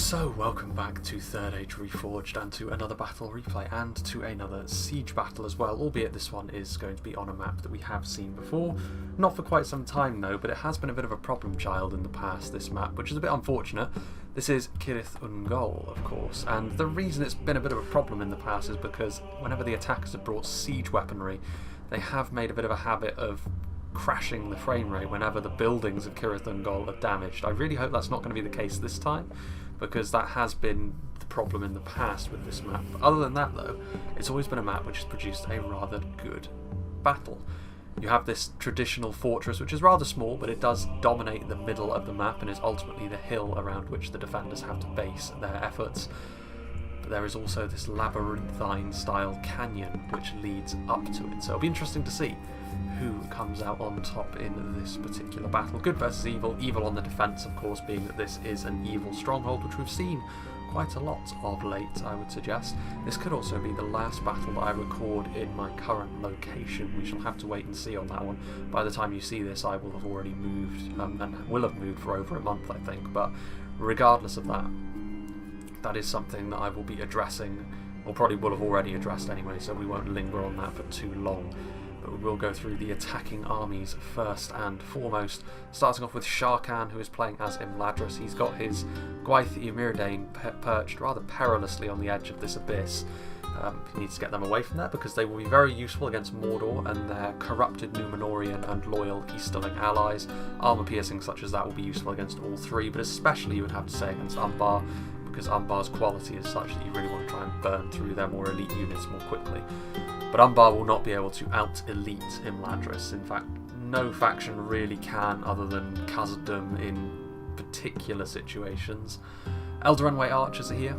So, welcome back to 3rd Age Reforged and to another battle replay and to another siege battle as well, albeit this one is going to be on a map that we have seen before. Not for quite some time though, but it has been a bit of a problem child in the past, this map, which is a bit unfortunate. This is CIRITH UNGOL, of course, and the reason it's been a bit of a problem in the past is because whenever the attackers have brought siege weaponry, they have made a bit of a habit of crashing the frame rate whenever the buildings of CIRITH UNGOL are damaged. I really hope that's not going to be the case this time, because that has been the problem in the past with this map. Other than that though, it's always been a map which has produced a rather good battle. You have this traditional fortress which is rather small, but it does dominate the middle of the map and is ultimately the hill around which the defenders have to base their efforts. But there is also this labyrinthine style canyon which leads up to it, so it'll be interesting to see who comes out on top in this particular battle. Good versus evil. Evil on the defence, of course, being that this is an evil stronghold, which we've seen quite a lot of late, I would suggest. This could also be the last battle that I record in my current location. We shall have to wait and see on that one. By the time you see this, I will have already moved, and will have moved for over a month, I think. But regardless of that, that is something that I will be addressing, or probably will have already addressed anyway, so we won't linger on that for too long. But we will go through the attacking armies first and foremost, starting off with Shire, who is playing as Imladris. He's got his Gwaith Ymladris perched rather perilously on the edge of this abyss. He needs to get them away from there because they will be very useful against Mordor and their corrupted Númenórean and loyal Easterling allies. Armour piercing such as that will be useful against all three, but especially you would have to say against Umbar, because Umbar's quality is such that you really want to try and burn through their more elite units more quickly. But Umbar will not be able to out-elite Imladris. In fact, no faction really can other than Khazad-dûm in particular situations. Eldarenwe archers are here,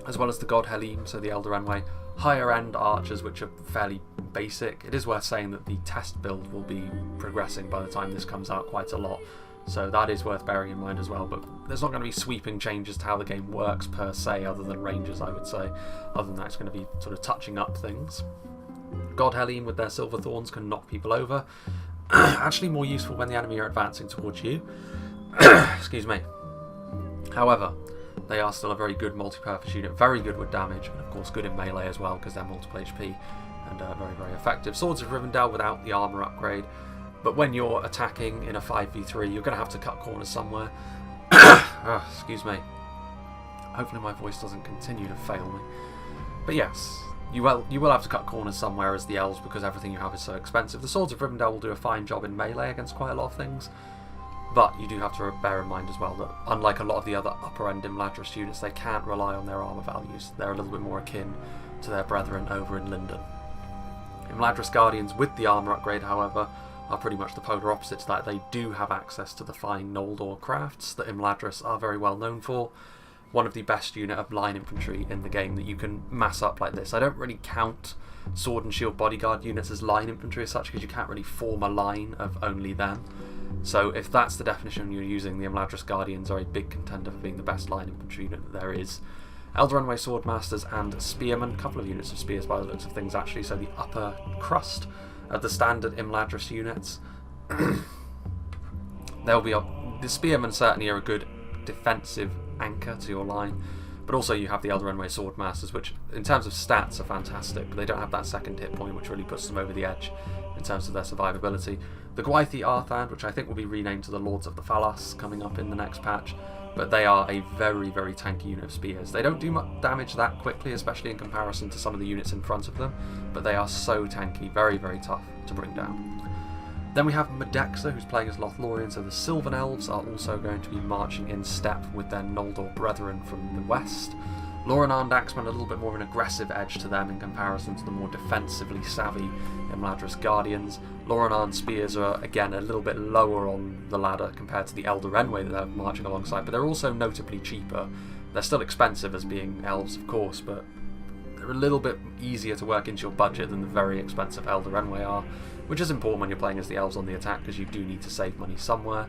as well as the god Helym, so the Eldarenwe higher-end archers, which are fairly basic. It is worth saying that the test build will be progressing by the time this comes out quite a lot, so that is worth bearing in mind as well. But there's not going to be sweeping changes to how the game works per se, other than ranges, I would say. Other than that, it's going to be sort of touching up things. God Helym with their silver thorns can knock people over. Actually more useful when the enemy are advancing towards you. Excuse me. However, they are still a very good multi-purpose unit, very good with damage, and of course good in melee as well because they're multiple HP and very, very effective. Swords of Rivendell without the armour upgrade. But when you're attacking in a 5v3, you're going to have to cut corners somewhere. Excuse me. Hopefully my voice doesn't continue to fail me. But yes, you will have to cut corners somewhere as the elves, because everything you have is so expensive. The Swords of Rivendell will do a fine job in melee against quite a lot of things. But you do have to bear in mind as well that, unlike a lot of the other upper-end Imladris units, they can't rely on their armour values. They're a little bit more akin to their brethren over in Lindon. Imladris Guardians with the armour upgrade, however, are pretty much the polar opposite to that. They do have access to the fine Noldor crafts that Imladris are very well known for. One of the best unit of line infantry in the game that you can mass up like this. I don't really count sword and shield bodyguard units as line infantry as such, because you can't really form a line of only them. So if that's the definition you're using, the Imladris Guardians are a big contender for being the best line infantry unit that there is. Eldarenwe Swordmasters and Spearmen, a couple of units of spears by the looks of things actually, so the upper crust of the standard Imladris units. There'll be the Spearmen certainly are a good defensive anchor to your line, but also you have the Eldarenwe Swordmasters, which in terms of stats are fantastic, but they don't have that second hit point which really puts them over the edge in terms of their survivability. The Gwaith Arthand, which I think will be renamed to the Lords of the Falas coming up in the next patch, but they are a very, very tanky unit of spears. They don't do much damage that quickly, especially in comparison to some of the units in front of them, but they are so tanky, very, very tough to bring down. Then we have Medexa, who's playing as Lothlorien, so the Sylvan Elves are also going to be marching in step with their Noldor brethren from the west. Lorenan Axemen, a little bit more of an aggressive edge to them in comparison to the more defensively savvy Imladris Guardians. Lorenan Spears are, again, a little bit lower on the ladder compared to the Eldarenwe that they're marching alongside, but they're also notably cheaper. They're still expensive as being elves, of course, but they're a little bit easier to work into your budget than the very expensive Eldarenwe are, which is important when you're playing as the elves on the attack, because you do need to save money somewhere.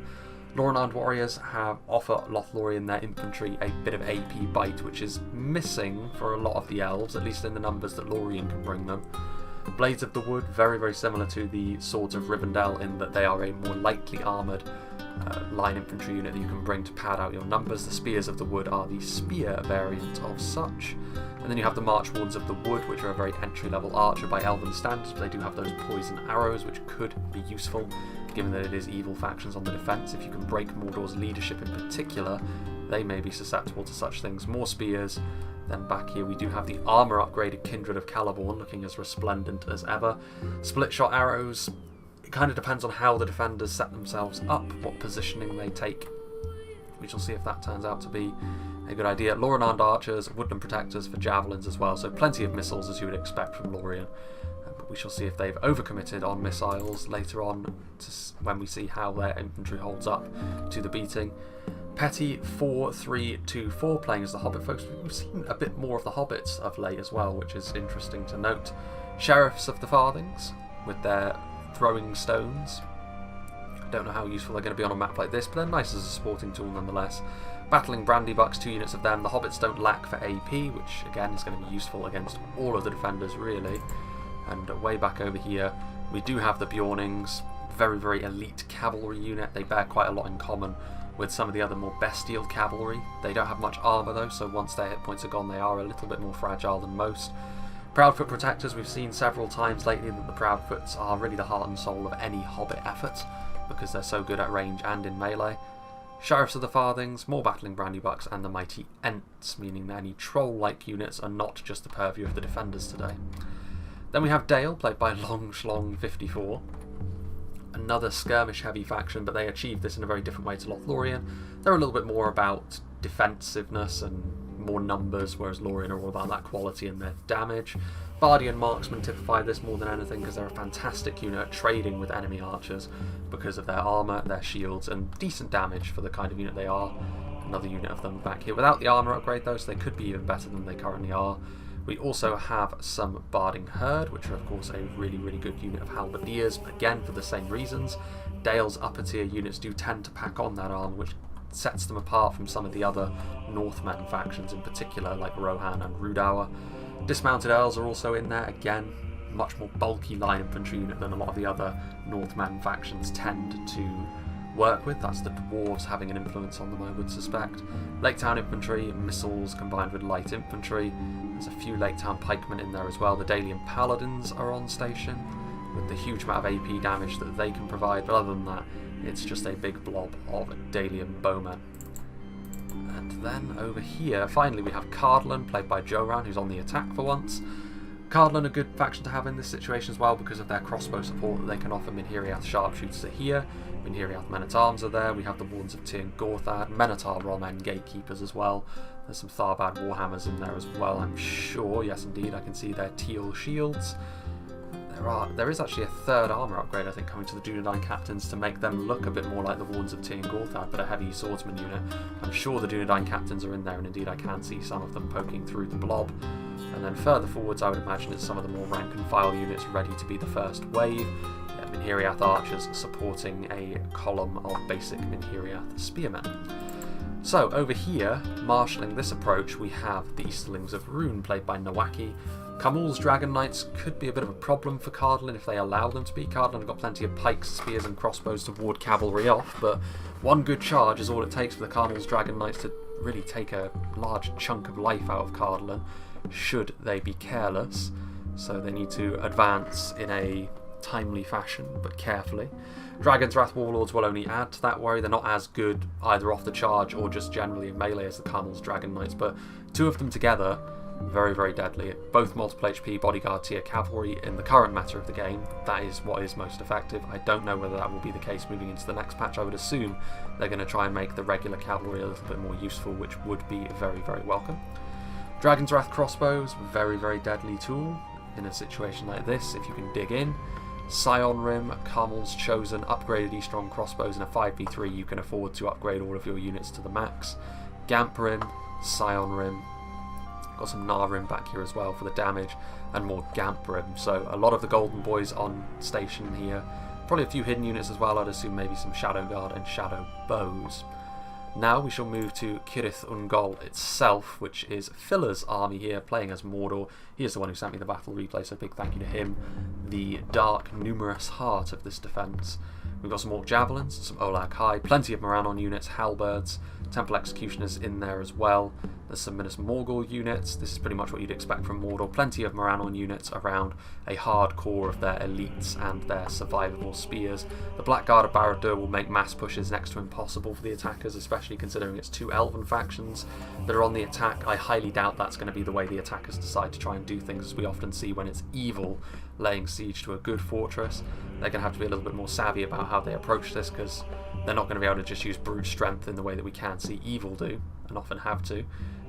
Lorenan warriors offer Lothlorien their infantry a bit of AP bite, which is missing for a lot of the elves, at least in the numbers that Lorien can bring them. Blades of the Wood, very, very similar to the Swords of Rivendell in that they are a more lightly armoured line infantry unit that you can bring to pad out your numbers. The Spears of the Wood are the spear variant of such. And then you have the March Wardens of the Wood, which are a very entry-level archer by Elven standards, but they do have those poison arrows, which could be useful, given that it is evil factions on the defence. If you can break Mordor's leadership in particular, they may be susceptible to such things. More spears. Then back here we do have the armour-upgraded Kindred of Celeborn, looking as resplendent as ever. Split-shot arrows. It kind of depends on how the defenders set themselves up, what positioning they take. We shall see if that turns out to be a good idea. Lorien archers, woodland protectors for javelins as well, so plenty of missiles as you would expect from Lorien. But we shall see if they've overcommitted on missiles later on when we see how their infantry holds up to the beating. Petty 4-3-2-4 playing as the Hobbit folks. We've seen a bit more of the Hobbits of late as well, which is interesting to note. Sheriffs of the Farthings with their throwing stones. I don't know how useful they're going to be on a map like this, but they're nice as a sporting tool nonetheless. Battling Brandybucks, 2 units of them. The Hobbits don't lack for AP, which again is going to be useful against all of the defenders really. And way back over here we do have the Bjornings, very, very elite cavalry unit. They bear quite a lot in common with some of the other more bestial cavalry. They don't have much armour though, so once their hit points are gone they are a little bit more fragile than most. Proudfoot Protectors, we've seen several times lately that the Proudfoots are really the heart and soul of any Hobbit effort, because they're so good at range and in melee. Sheriffs of the Farthings, more battling Brandybucks, and the mighty Ents, meaning that any troll-like units are not just the purview of the defenders today. Then we have Dale, played by Long Schlong 54. Another skirmish-heavy faction, but they achieve this in a very different way to Lothlorien. They're a little bit more about defensiveness and more numbers, whereas Lorien are all about that quality and their damage. Bardian Marksmen typify this more than anything because they're a fantastic unit at trading with enemy archers because of their armour, their shields, and decent damage for the kind of unit they are. Another unit of them back here without the armour upgrade though, so they could be even better than they currently are. We also have some Barding Herd, which are of course a really, really good unit of halberdiers, again for the same reasons. Dale's upper tier units do tend to pack on that armour, which sets them apart from some of the other Northmen factions in particular, like Rohan and Rudauer. Dismounted Earls are also in there, again, much more bulky line infantry unit than a lot of the other Northmen factions tend to work with. That's the dwarves having an influence on them, I would suspect. Lake Town infantry, missiles combined with light infantry. There's a few Lake Town pikemen in there as well. The Dalian paladins are on station with the huge amount of AP damage that they can provide, but other than that it's just a big blob of Dalian bowmen. And then over here finally we have Cardlin, played by Joran, who's on the attack for once. Cardlin a good faction to have in this situation as well because of their crossbow support that they can offer. Minhiriath sharpshooters are here, Minhiriath men-at-arms are there, we have the Wardens of Tir Gorthad, Menatar Romen gatekeepers as well. There's some Tharbad warhammers in there as well, I'm sure. Yes indeed, I can see their teal shields. There is actually a third armour upgrade I think coming to the Dunedain captains to make them look a bit more like the Wardens of Tir Gorthad, but a heavy swordsman unit. I'm sure the Dunedain captains are in there, and indeed I can see some of them poking through the blob. And then further forwards I would imagine it's some of the more rank and file units ready to be the first wave. Minhiriath archers supporting a column of basic Minhiriath spearmen. So over here, marshalling this approach, we have the Easterlings of Rhun, played by Nawaki. Kamul's Dragon Knights could be a bit of a problem for Cardlin if they allow them to be. Cardlin have got plenty of pikes, spears and crossbows to ward cavalry off, but one good charge is all it takes for the Kamul's Dragon Knights to really take a large chunk of life out of Cardlin, should they be careless. So they need to advance in a timely fashion, but carefully. Dragon's Wrath Warlords will only add to that worry. They're not as good either off the charge or just generally in melee as the Kamul's Dragon Knights, but two of them together, very, very deadly. Both multiple HP bodyguard tier cavalry in the current meta of the game. That is what is most effective. I don't know whether that will be the case moving into the next patch. I would assume they're going to try and make the regular cavalry a little bit more useful, which would be very, very welcome. Dragon's Wrath crossbows, very, very deadly tool in a situation like this if you can dig in. Scion Rim, Carmel's Chosen, upgraded E-Strong crossbows in a 5v3, you can afford to upgrade all of your units to the max. Gamp Rim, Scion Rim, got some Gnar Rim back here as well for the damage, and more Gamp Rim. So a lot of the Golden Boys on station here. Probably a few hidden units as well, I'd assume maybe some Shadow Guard and Shadow Bows. Now we shall move to CIRITH UNGOL itself, which is Filler's army here, playing as Mordor. He is the one who sent me the battle replay, so big thank you to him. The dark, numerous heart of this defence. We've got some Orc Javelins, some Olag High, plenty of Morannon units, Halberds, Temple Executioners in there as well. There's some Minas Morgul units. This is pretty much what you'd expect from Mordor. Plenty of Morannon units around a hard core of their elites and their survivable spears. The Blackguard of Barad-dûr will make mass pushes next to impossible for the attackers, especially considering it's 2 elven factions that are on the attack. I highly doubt that's going to be the way the attackers decide to try and do things, as we often see when it's evil laying siege to a good fortress. They're going to have to be a little bit more savvy about how they approach this, because they're not going to be able to just use brute strength in the way that we can see evil do, and often have to.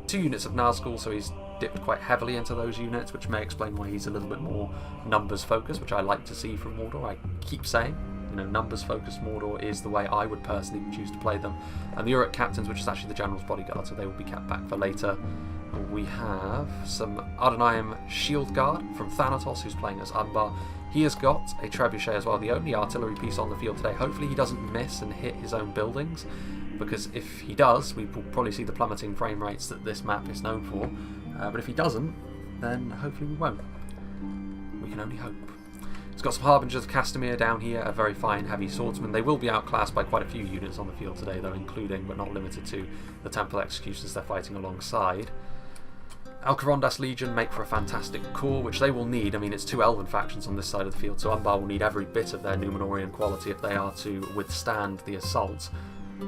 2 units of Nazgul, so he's dipped quite heavily into those units, which may explain why he's a little bit more numbers focused, which I like to see from Mordor. I keep saying, you know, numbers focused Mordor is the way I would personally choose to play them. And the Uruk Captains, which is actually the General's Bodyguard, so they will be kept back for later. We have some Adonayim Shield Guard from Thanatos, who's playing as Umbar. He has got a Trebuchet as well, the only artillery piece on the field today. Hopefully he doesn't miss and hit his own buildings, because if he does, we will probably see the plummeting frame rates that this map is known for. But if he doesn't, then hopefully we won't. We can only hope. He's got some Harbingers of Castamere down here, a very fine heavy swordsman. They will be outclassed by quite a few units on the field today, though, including, but not limited to, the Temple Executioners they're fighting alongside. Alcarondas Legion make for a fantastic core, which they will need. I mean, it's 2 elven factions on this side of the field, so Umbar will need every bit of their Númenórean quality if they are to withstand the assault.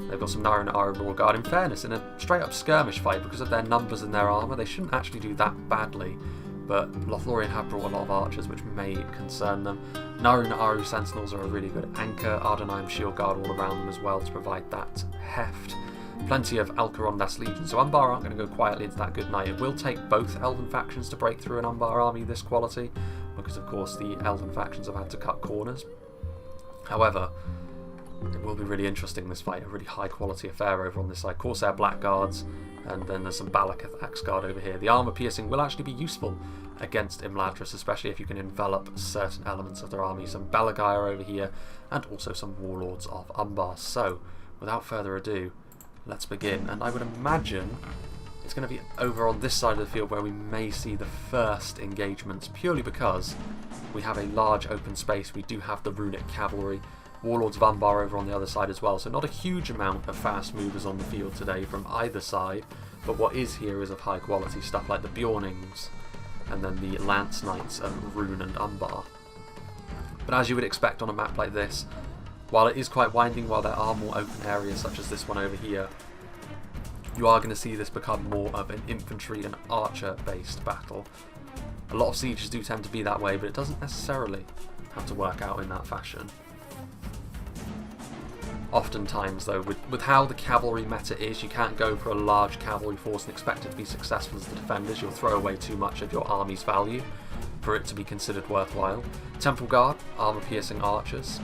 They've got some Naren Arrow Guard. In fairness, in a straight-up skirmish fight, because of their numbers and their armour, they shouldn't actually do that badly. But Lothlorien have brought a lot of archers, which may concern them. Narun Aru Sentinels are a really good anchor. Adonayim Shield Guard all around them as well to provide that heft. Plenty of Alcarondas Legion, so Umbar aren't going to go quietly into that good night. It will take both elven factions to break through an Umbar army this quality, because of course the elven factions have had to cut corners. However, it will be really interesting, this fight, a really high quality affair over on this side. Corsair Blackguards, and then there's some Balakath Axguard over here. The armour piercing will actually be useful against Imladris, especially if you can envelop certain elements of their army. Some Belagair over here, and also some Warlords of Umbar. So, without further ado, let's begin. And I would imagine it's going to be over on this side of the field where we may see the first engagements, purely because we have a large open space. We do have the runic cavalry, Warlords of Umbar over on the other side as well, so not a huge amount of fast movers on the field today from either side, but what is here is of high quality stuff like the Bjornings and then the Lance Knights of Rhun and Umbar. But as you would expect on a map like this, while it is quite winding, while there are more open areas such as this one over here, you are going to see this become more of an infantry and archer based battle. A lot of sieges do tend to be that way, but it doesn't necessarily have to work out in that fashion. Oftentimes, though, with how the cavalry meta is, you can't go for a large cavalry force and expect it to be successful as the defenders. You'll throw away too much of your army's value for it to be considered worthwhile. Temple Guard, armour-piercing archers.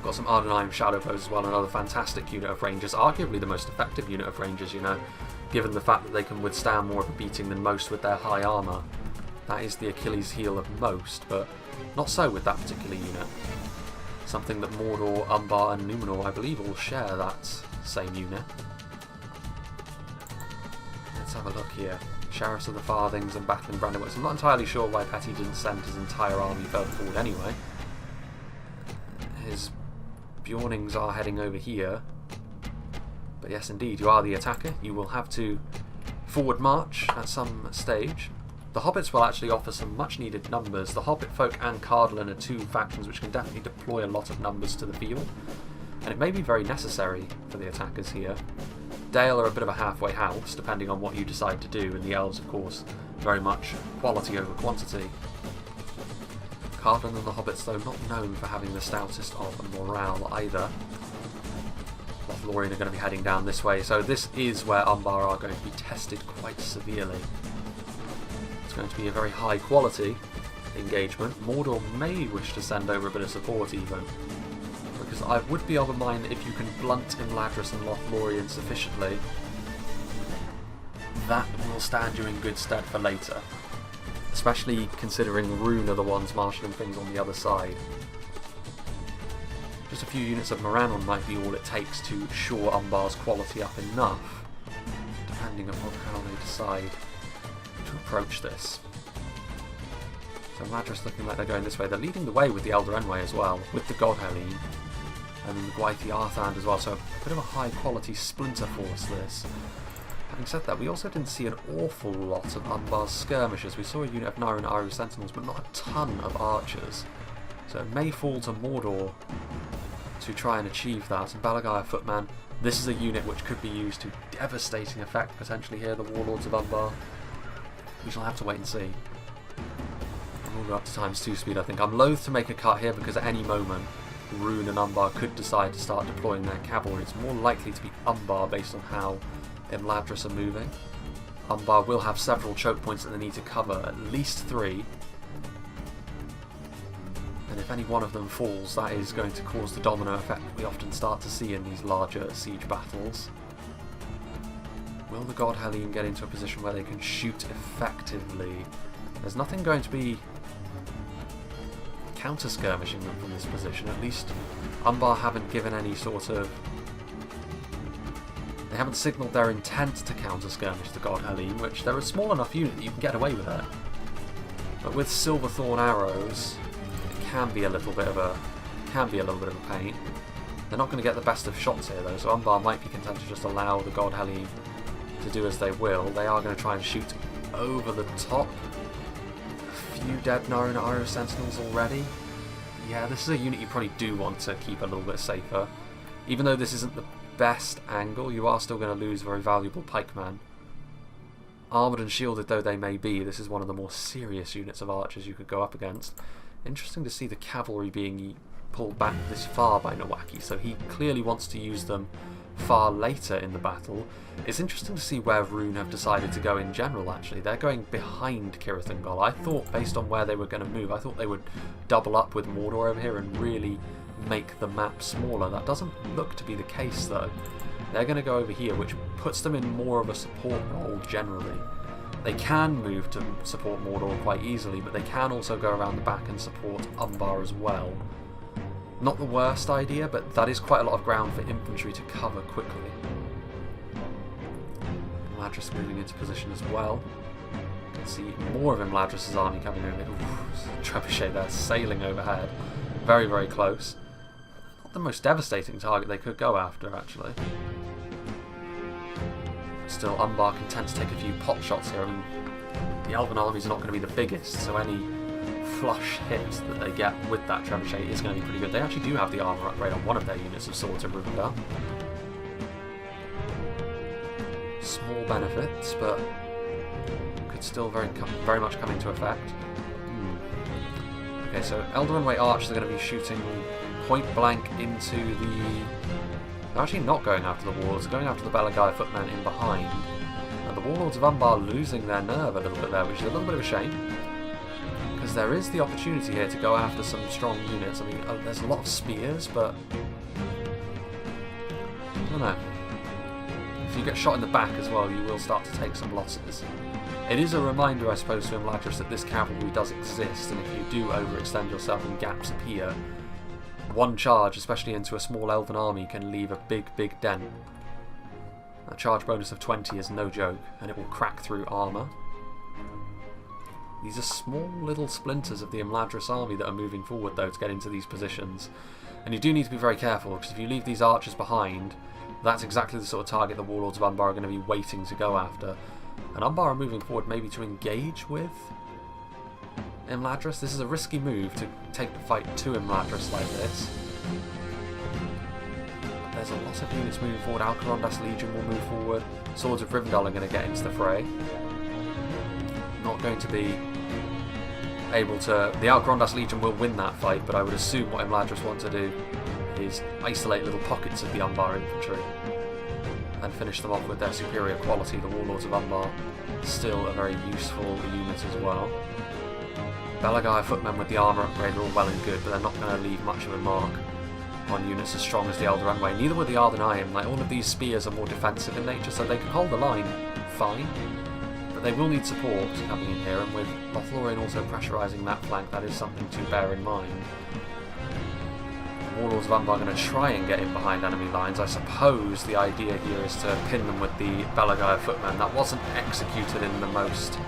Got some Adonayim Shadowbows as well, another fantastic unit of rangers, arguably the most effective unit of rangers, you know, given the fact that they can withstand more of a beating than most with their high armour. That is the Achilles heel of most, but not so with that particular unit. Something that Mordor, Umbar and Númenor, I believe, all share that same unit. Let's have a look here. Sheriffs of the Farthings and Battling Brandywoods. I'm not entirely sure why Petty didn't send his entire army further forward anyway. His Bjornings are heading over here. But yes, indeed, you are the attacker. You will have to forward march at some stage. The Hobbits will actually offer some much needed numbers. The Hobbit folk and Cardlin are 2 factions which can definitely deploy a lot of numbers to the field, and it may be very necessary for the attackers here. Dale are a bit of a halfway house, depending on what you decide to do, and the Elves, of course, very much quality over quantity. Cardlin and the Hobbits, though, not known for having the stoutest of morale either. Lothlorien are going to be heading down this way, so this is where Umbar are going to be tested quite severely. It's going to be a very high quality engagement. Mordor may wish to send over a bit of support even, because I would be of a mind that if you can blunt Imladris and Lothlorien sufficiently, that will stand you in good stead for later. Especially considering Rhun are the ones marshalling things on the other side. Just a few units of Morannon might be all it takes to shore Umbar's quality up enough, depending upon how they decide to approach this. So Imladris looking like they're going this way. They're leading the way with the Elder Enway as well, with the God Helene. and then the Gwaith Arthand as well, so a bit of a high quality splinter force this. Having said that, we also didn't see an awful lot of Umbar's skirmishers. We saw a unit of Nairu and Iru Sentinels, but not a ton of archers. So it may fall to Mordor to try and achieve that. And Balagai Footman, this is a unit which could be used to devastating effect potentially here, the Warlords of Umbar. We shall have to wait and see. We'll go up to ×2 speed, I think. I'm loath to make a cut here because at any moment Rhun and Umbar could decide to start deploying their cavalry. It's more likely to be Umbar based on how Imladris are moving. Umbar will have several choke points that they need to cover, at least 3. And if any one of them falls, that is going to cause the domino effect we often start to see in these larger siege battles. Will the God Helene get into a position where they can shoot effectively? There's nothing going to be counter-skirmishing them from this position. At least Umbar haven't given any sort of... They haven't signalled their intent to counter-skirmish the God Helene, which they're a small enough unit that you can get away with it. But with Silverthorn arrows, it can be a little bit of a pain. They're not going to get the best of shots here though, so Umbar might be content to just allow the God Helene to do as they will. They are going to try and shoot over the top. A few dead Nairu and Iru Sentinels already. Yeah, this is a unit you probably do want to keep a little bit safer. Even though this isn't the best angle, you are still going to lose very valuable pikemen. Armoured and shielded though they may be, this is one of the more serious units of archers you could go up against. Interesting to see the cavalry being pulled back this far by Nowaki, so he clearly wants to use them far later in the battle. It's interesting to see where Rhun have decided to go in general actually. They're going behind CIRITH and UNGOL. I thought based on where they were going to move, I thought they would double up with Mordor over here and really make the map smaller. That doesn't look to be the case though. They're going to go over here, which puts them in more of a support role generally. They can move to support Mordor quite easily, but they can also go around the back and support Umbar as well. Not the worst idea, but that is quite a lot of ground for infantry to cover quickly. Imladris moving into position as well. You can see more of Imladris' army coming in. Trebuchet there sailing overhead. Very, very close. Not the most devastating target they could go after, actually. Still, Umbar content to take a few pot shots here. I mean, the Elven armies are not going to be the biggest, so any flush hit that they get with that trebuchet is going to be pretty good. They actually do have the armour upgrade on one of their units of Swords of Rivendell. Small benefits, but could still very much come into effect. Okay, so Eldarin archers are going to be shooting point blank into the... They're actually not going after the Warlords, they're going after the Balagai footmen in behind. And the Warlords of Umbar losing their nerve a little bit there, which is a little bit of a shame. Because there is the opportunity here to go after some strong units. I mean, there's a lot of spears, but... I don't know. If you get shot in the back as well, you will start to take some losses. It is a reminder, I suppose, to Imladris that this cavalry does exist, and if you do overextend yourself and gaps appear, one charge, especially into a small elven army, can leave a big, big dent. A charge bonus of 20 is no joke, and it will crack through armour. These are small little splinters of the Imladris army that are moving forward though to get into these positions. And you do need to be very careful, because if you leave these archers behind, that's exactly the sort of target the Warlords of Umbar are going to be waiting to go after. And Umbar are moving forward maybe to engage with Imladris. This is a risky move to take the fight to Imladris like this. There's a lot of units moving forward. Alcarondas Legion will move forward. Swords of Rivendell are going to get into the fray. Not going to be able to... The Alcarondas Legion will win that fight, but I would assume what Imladris want to do is isolate little pockets of the Umbar infantry and finish them off with their superior quality. The Warlords of Umbar still a very useful unit as well. Balagai footmen with the armour upgrade are all well and good, but they're not going to leave much of a mark on units as strong as the Eldarin. Neither will the Ardenheim. Like, all of these spears are more defensive in nature, so they can hold the line fine, but they will need support coming in here, and with Lothlorien also pressurising that flank, that is something to bear in mind. The Warlords of Umbar are going to try and get in behind enemy lines. I suppose the idea here is to pin them with the Balagai footmen. That wasn't executed in the most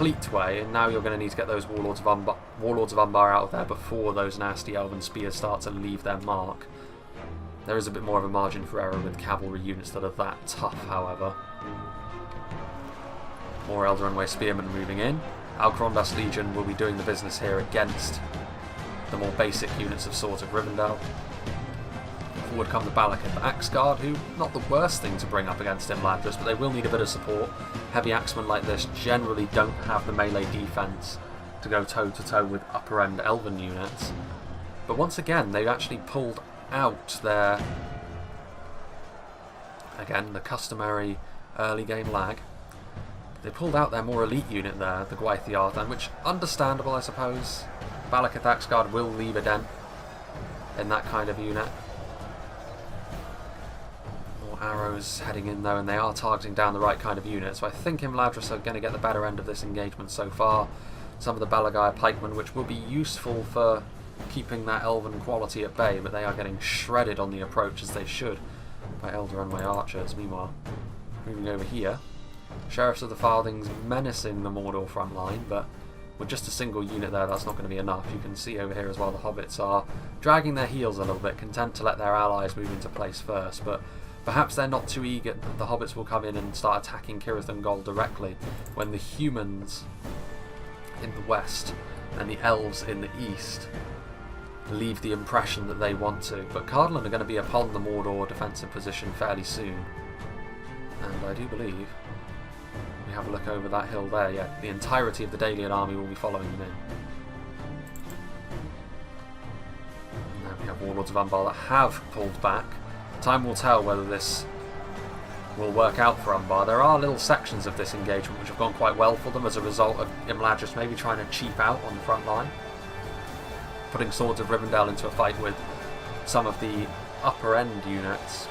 complete way, and now you're going to need to get those Warlords of Umbar out of there before those nasty Elven spears start to leave their mark. There is a bit more of a margin for error with cavalry units that are that tough, however. More Eldarin Spearmen moving in. Alcarondas Legion will be doing the business here against the more basic units of Swords of Rivendell. Forward come the Balakith Axguard, who, not the worst thing to bring up against Imladris, but they will need a bit of support. Heavy axemen like this generally don't have the melee defense to go toe-to-toe with upper-end Elven units. But once again, they've actually pulled out their, again, the customary early game lag. They pulled out their more elite unit there, the Gwaithiarthan, which, understandable I suppose. Balakith Axguard will leave a dent in that kind of unit. More arrows heading in though, and they are targeting down the right kind of unit, so I think Imladris are going to get the better end of this engagement so far. Some of the Balagai pikemen, which will be useful for keeping that elven quality at bay, but they are getting shredded on the approach, as they should, by Eldarin archers. Meanwhile, moving over here, Sheriffs of the Farthings menacing the Mordor front line, but with just a single unit there, that's not going to be enough. You can see over here as well, the hobbits are dragging their heels a little bit, content to let their allies move into place first, but perhaps they're not too eager. The hobbits will come in and start attacking CIRITH and UNGOL directly, when the humans in the west and the elves in the east leave the impression that they want to. But Cardlin are going to be upon the Mordor defensive position fairly soon, and I do believe we have a look over that hill there. Yeah, the entirety of the Dalian army will be following them in. And now we have Warlords of Umbar that have pulled back. Time will tell whether this will work out for Umbar. There are little sections of this engagement which have gone quite well for them as a result of Imladris maybe trying to cheap out on the front line, putting Swords of Rivendell into a fight with some of the upper end units.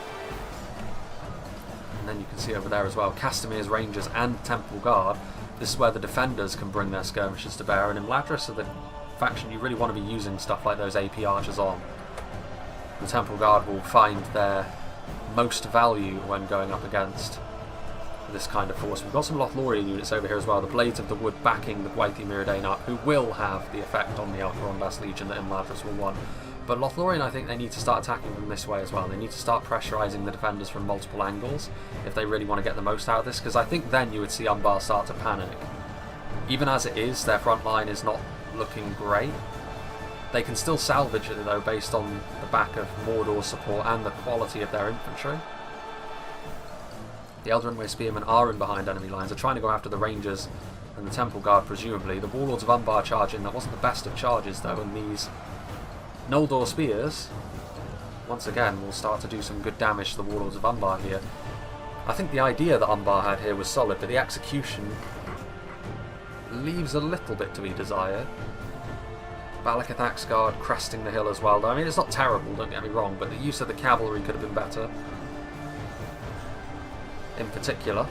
And then you can see over there as well, Castamir's Rangers and Temple Guard. This is where the defenders can bring their skirmishes to bear, and Imladris are the faction you really want to be using stuff like those AP archers on. The Temple Guard will find their most value when going up against this kind of force. We've got some Lothlorien units over here as well, the Blades of the Wood backing the Gwathi Myrdain up, who will have the effect on the Alcarondas Legion that Imladris will want. But Lothlorien, I think they need to start attacking from this way as well. They need to start pressurising the defenders from multiple angles if they really want to get the most out of this, because I think then you would see Umbar start to panic. Even as it is, their front line is not looking great. They can still salvage it though, based on the back of Mordor's support and the quality of their infantry. The Eldarin Spearmen are in behind enemy lines. They're trying to go after the Rangers and the Temple Guard, presumably. The Warlords of Umbar charging. That wasn't the best of charges though, and these Noldor Spears, once again, will start to do some good damage to the Warlords of Umbar here. I think the idea that Umbar had here was solid, but the execution leaves a little bit to be desired. Balakith Axguard cresting the hill as well, though. I mean, it's not terrible, don't get me wrong, but the use of the cavalry could have been better, in particular.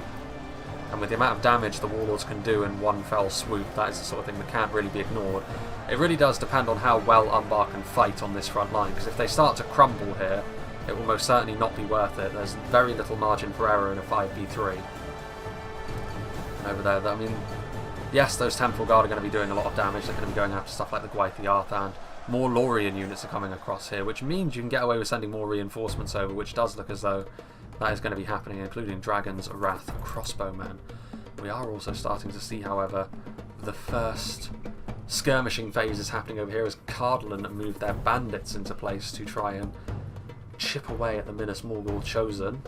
And with the amount of damage the Warlords can do in one fell swoop, that is the sort of thing that can't really be ignored. It really does depend on how well Umbar can fight on this front line, because if they start to crumble here, it will most certainly not be worth it. There's very little margin for error in a 5v3. And over there, I mean, yes, those Temple Guard are going to be doing a lot of damage. They're going to be going after stuff like the Gwaithiarthan. More Lorien units are coming across here, which means you can get away with sending more reinforcements over, which does look as though that is going to be happening, including Dragon's Wrath crossbowmen. We are also starting to see, however, the first skirmishing phase is happening over here as Cardlin move their bandits into place to try and chip away at the Minas Morgul Chosen,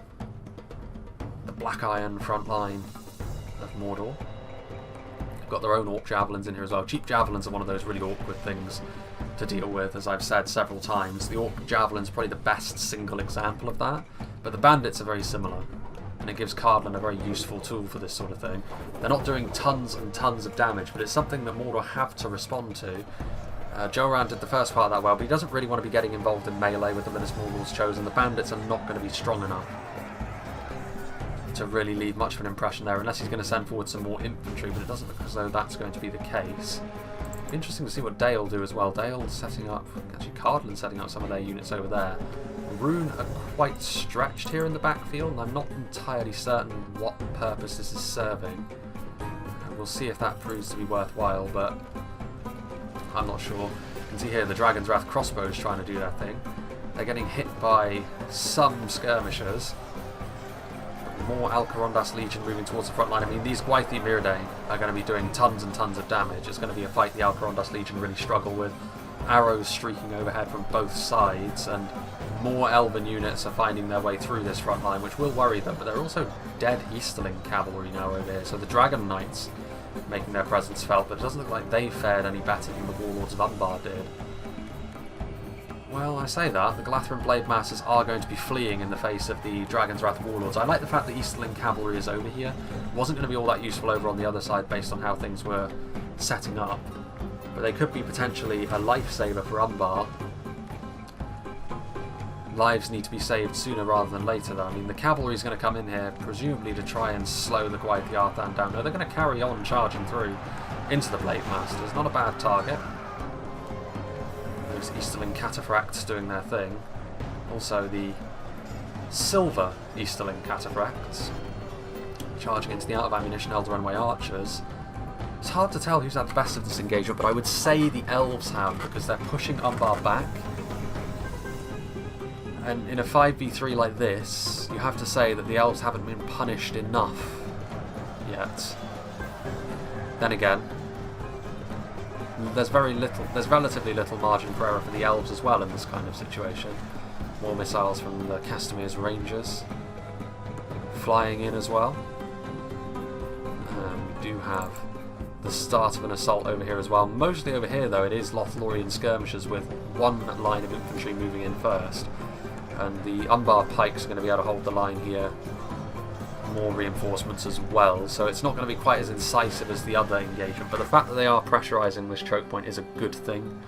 the Black Iron front line of Mordor. They've got their own Orc Javelins in here as well. Cheap Javelins are one of those really awkward things to deal with, as I've said several times. The Orc Javelin's probably the best single example of that, but the bandits are very similar, and it gives Cardlin a very useful tool for this sort of thing. They're not doing tons and tons of damage, but it's something that Mordor have to respond to. Joran did the first part of that well, but he doesn't really want to be getting involved in melee with the Minas Morgul's Chosen. The bandits are not going to be strong enough to really leave much of an impression there, unless he's going to send forward some more infantry, but it doesn't look as though that's going to be the case. Interesting to see what Dale do as well. Dale setting up, actually Cardlin setting up some of their units over there. Rhun are quite stretched here in the backfield, and I'm not entirely certain what purpose this is serving. we'll see if that proves to be worthwhile, but I'm not sure. You can see here the Dragon's Wrath Crossbows trying to do their thing. They're getting hit by some skirmishers. More Alcarondas Legion moving towards the front line. I mean, these Gwythi Myrdae are going to be doing tons and tons of damage. It's going to be a fight the Alcarondas Legion really struggle with. Arrows streaking overhead from both sides, and more Elven units are finding their way through this front line, which will worry them, but they're also dead Easterling cavalry now over here. So the Dragon Knights making their presence felt, but it doesn't look like they fared any better than the Warlords of Umbar did. Well, I say that, the Galathran Blade Masters are going to be fleeing in the face of the Dragon's Wrath Warlords. I like the fact that Easterling cavalry is over here. Wasn't going to be all that useful over on the other side based on how things were setting up. But they could be potentially a lifesaver for Umbar. Lives need to be saved sooner rather than later though. I mean, the cavalry is going to come in here, presumably to try and slow the Gwythi Arthan down. No, they're going to carry on charging through into the Blade Masters. Not a bad target. Those Easterling Cataphracts doing their thing. Also the Silver Easterling Cataphracts charging into the out of ammunition Eldarenway Archers. It's hard to tell who's had the best of this engagement, but I would say the Elves have, because they're pushing Umbar back. And in a 5v3 like this, you have to say that the Elves haven't been punished enough yet. Then again, there's relatively little margin for error for the Elves as well in this kind of situation. More missiles from the Castamir's Rangers flying in as well. We do have the start of an assault over here as well. Mostly over here though, it is Lothlorien skirmishers with one line of infantry moving in first. And the Umbar pikes are going to be able to hold the line here. More reinforcements as well, so it's not going to be quite as incisive as the other engagement, but the fact that they are pressurising this choke point is a good thing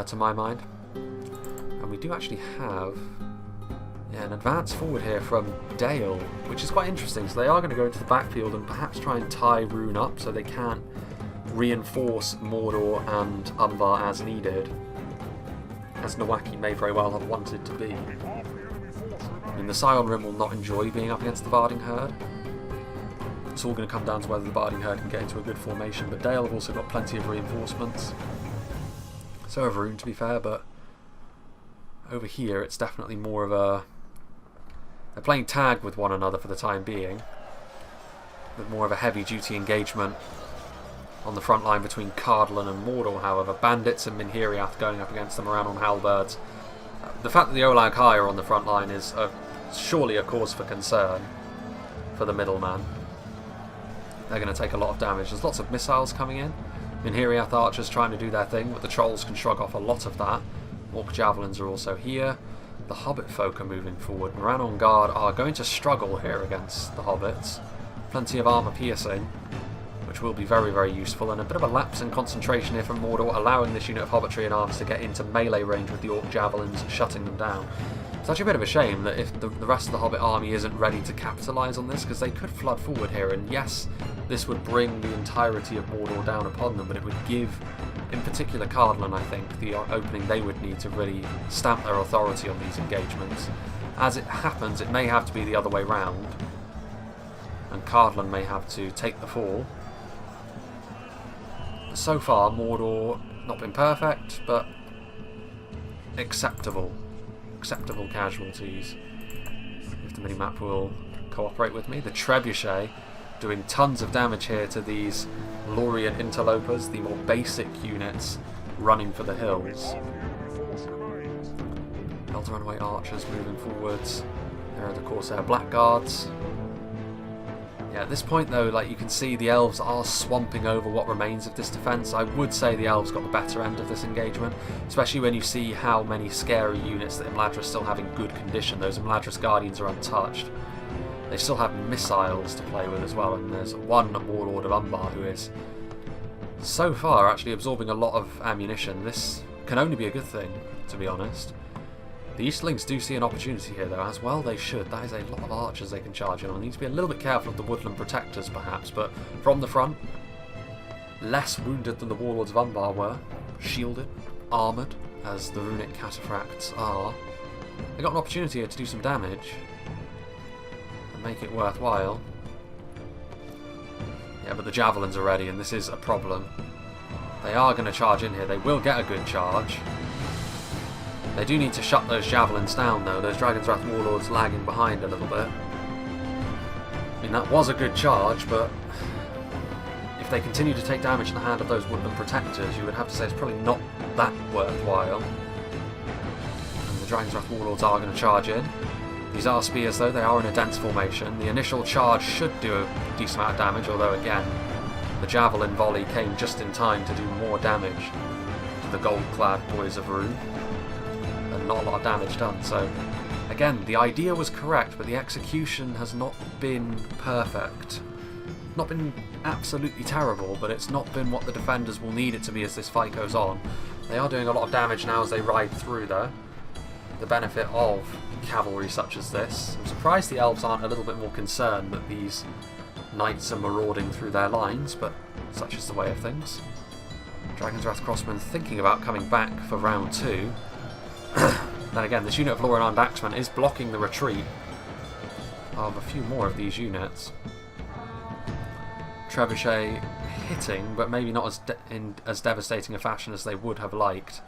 to my mind. And we do actually have an advance forward here from Dale, which is quite interesting. So they are going to go into the backfield and perhaps try and tie Rhun up so they can reinforce Mordor and Umbar as needed, as Nowaki may very well have wanted to be. I mean, the Scion Rim will not enjoy being up against the Barding Herd. It's all going to come down to whether the Barding Herd can get into a good formation, but Dale have also got plenty of reinforcements. So have Rhun, to be fair, but over here it's definitely more of a... They're playing tag with one another for the time being, but more of a heavy-duty engagement on the front line between Cardlin and Mordor, however. Bandits and Minhiriath going up against the Morannon Halberds. The fact that the Olag High are on the front line is surely a cause for concern for the middleman. They're going to take a lot of damage. There's lots of missiles coming in. Minhiriath archers trying to do their thing, but the trolls can shrug off a lot of that. Orc javelins are also here. The Hobbit folk are moving forward. Morannon Guard are going to struggle here against the Hobbits. Plenty of armour piercing, which will be very, very useful, and a bit of a lapse in concentration here from Mordor, allowing this unit of Hobbitry and arms to get into melee range with the Orc javelins, shutting them down. It's actually a bit of a shame that if the rest of the Hobbit army isn't ready to capitalise on this, because they could flood forward here, and yes, this would bring the entirety of Mordor down upon them, but it would give, in particular Cardlin, I think, the opening they would need to really stamp their authority on these engagements. As it happens, it may have to be the other way round, and Cardlin may have to take the fall. So far, Mordor not been perfect, but acceptable. Acceptable casualties. If the minimap will cooperate with me. The Trebuchet doing tons of damage here to these Lorien interlopers, the more basic units running for the hills. Eldarenway archers moving forwards. There are the Corsair Blackguards. Yeah, at this point though, like you can see, the elves are swamping over what remains of this defence. I would say the elves got the better end of this engagement, especially when you see how many scary units that Imladris still have in good condition. Those Imladris Guardians are untouched. They still have missiles to play with as well, and there's one Warlord of Umbar who is so far actually absorbing a lot of ammunition. This can only be a good thing, to be honest. The Eastlings do see an opportunity here though, as well they should. That is a lot of archers they can charge in on. They need to be a little bit careful of the woodland protectors perhaps, but from the front, less wounded than the Warlords of Umbar were. Shielded, armoured, as the runic cataphracts are. They got an opportunity here to do some damage and make it worthwhile. Yeah, but the javelins are ready, and this is a problem. They are going to charge in here. They will get a good charge. They do need to shut those javelins down, though. Those Dragon's Wrath Warlords lagging behind a little bit. I mean, that was a good charge, but if they continue to take damage in the hand of those Woodland Protectors, you would have to say it's probably not that worthwhile. And the Dragon's Wrath Warlords are going to charge in. These are spears, though. They are in a dense formation. The initial charge should do a decent amount of damage, although, again, the javelin volley came just in time to do more damage to the gold-clad boys of Rhun. And not a lot of damage done, so again, the idea was correct, but the execution has not been perfect. Not been absolutely terrible, but it's not been what the defenders will need it to be as this fight goes on. They are doing a lot of damage now as they ride through, though. The benefit of cavalry such as this. I'm surprised the elves aren't a little bit more concerned that these knights are marauding through their lines, but such is the way of things. Dragon's Wrath Crossmen thinking about coming back for round 2. Then again, this unit of Lorien Armed Axemen is blocking the retreat of a few more of these units. Trebuchet hitting, but maybe not in as devastating a fashion as they would have liked.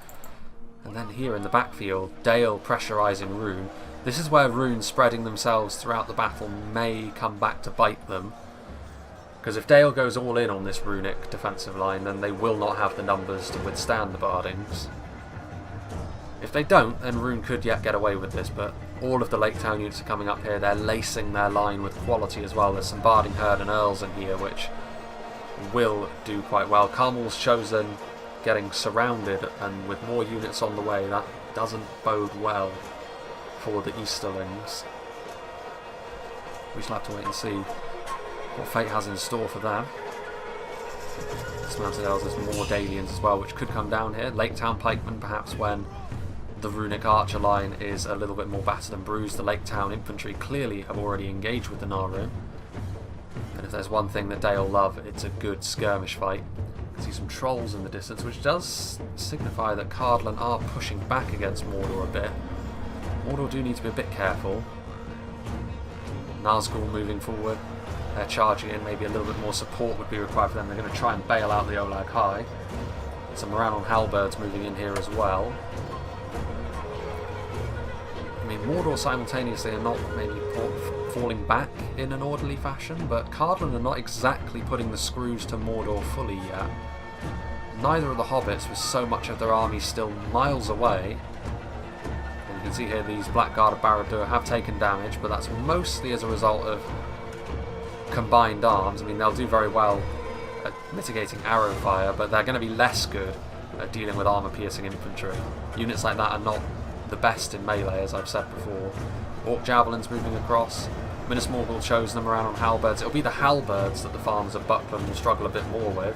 And then here in the backfield, Dale pressurising Rhun. This is where Rhun spreading themselves throughout the battle may come back to bite them. Because if Dale goes all in on this runic defensive line, then they will not have the numbers to withstand the Bardings. If they don't, then Rhun could yet get away with this, but all of the Lake Town units are coming up here. They're lacing their line with quality as well. There's some Barding Herd and Earls in here, which will do quite well. Carmel's Chosen getting surrounded, and with more units on the way, that doesn't bode well for the Easterlings. We shall have to wait and see what fate has in store for them. Dismounted Elves, there's more Dalians as well, which could come down here. Lake Town Pikemen, perhaps when the runic archer line is a little bit more battered and bruised. The Lake Town infantry clearly have already engaged with the Narun. And if there's one thing that Dale love, it's a good skirmish fight. You can see some trolls in the distance, which does signify that Cardlin are pushing back against Mordor a bit. Mordor do need to be a bit careful. Nazgul moving forward. They're charging in. Maybe a little bit more support would be required for them. They're going to try and bail out the Olag High. Some Moran Halberds moving in here as well. I mean, Mordor simultaneously are not maybe falling back in an orderly fashion, but Cardlin are not exactly putting the screws to Mordor fully yet. Neither of the hobbits, with so much of their army still miles away. And you can see here these Blackguard of Barad-dûr have taken damage, but that's mostly as a result of combined arms. I mean, they'll do very well at mitigating arrow fire, but they're going to be less good at dealing with armour-piercing infantry. Units like that are not the best in melee, as I've said before. Orc Javelins moving across. Minas Morgul chosen them around on Halberds. It'll be the Halberds that the farmers of Buckland will struggle a bit more with.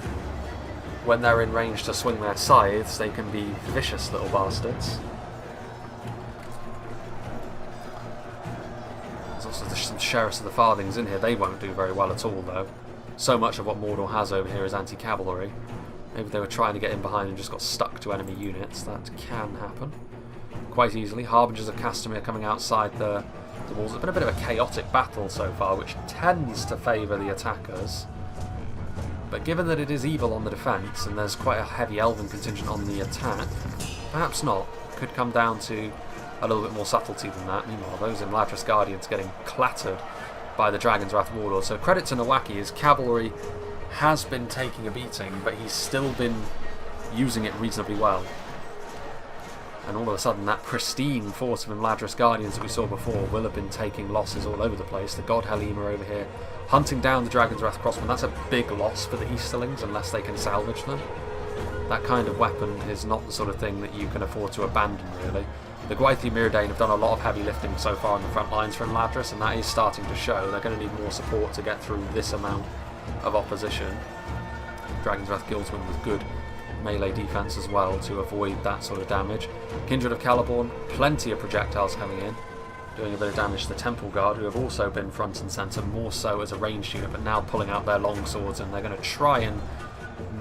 When they're in range to swing their scythes, they can be vicious little bastards. There's also some Sheriffs of the Farthings in here. They won't do very well at all, though. So much of what Mordor has over here is anti-cavalry. Maybe they were trying to get in behind and just got stuck to enemy units. That can happen quite easily. Harbingers of Castamere coming outside the walls. It's been a bit of a chaotic battle so far, which tends to favour the attackers. But given that it is evil on the defence, and there's quite a heavy elven contingent on the attack, perhaps not. Could come down to a little bit more subtlety than that. Meanwhile, those Imladris Guardians getting clattered by the Dragon's Wrath Warlord. So credit to Nowaki, his cavalry has been taking a beating, but he's still been using it reasonably well. And all of a sudden, that pristine force of Imladris Guardians that we saw before will have been taking losses all over the place. The God Halim are over here hunting down the Dragon's Wrath Crossmen. That's a big loss for the Easterlings unless they can salvage them. That kind of weapon is not the sort of thing that you can afford to abandon, really. The Gwaithir Myrdain have done a lot of heavy lifting so far on the front lines for Imladris, and that is starting to show. They're going to need more support to get through this amount of opposition. Dragon's Wrath Guildsmen with good melee defense as well to avoid that sort of damage. Kindred of Celeborn, plenty of projectiles coming in, doing a bit of damage to the Temple Guard, who have also been front and centre, more so as a ranged unit, but now pulling out their long swords, and they're going to try and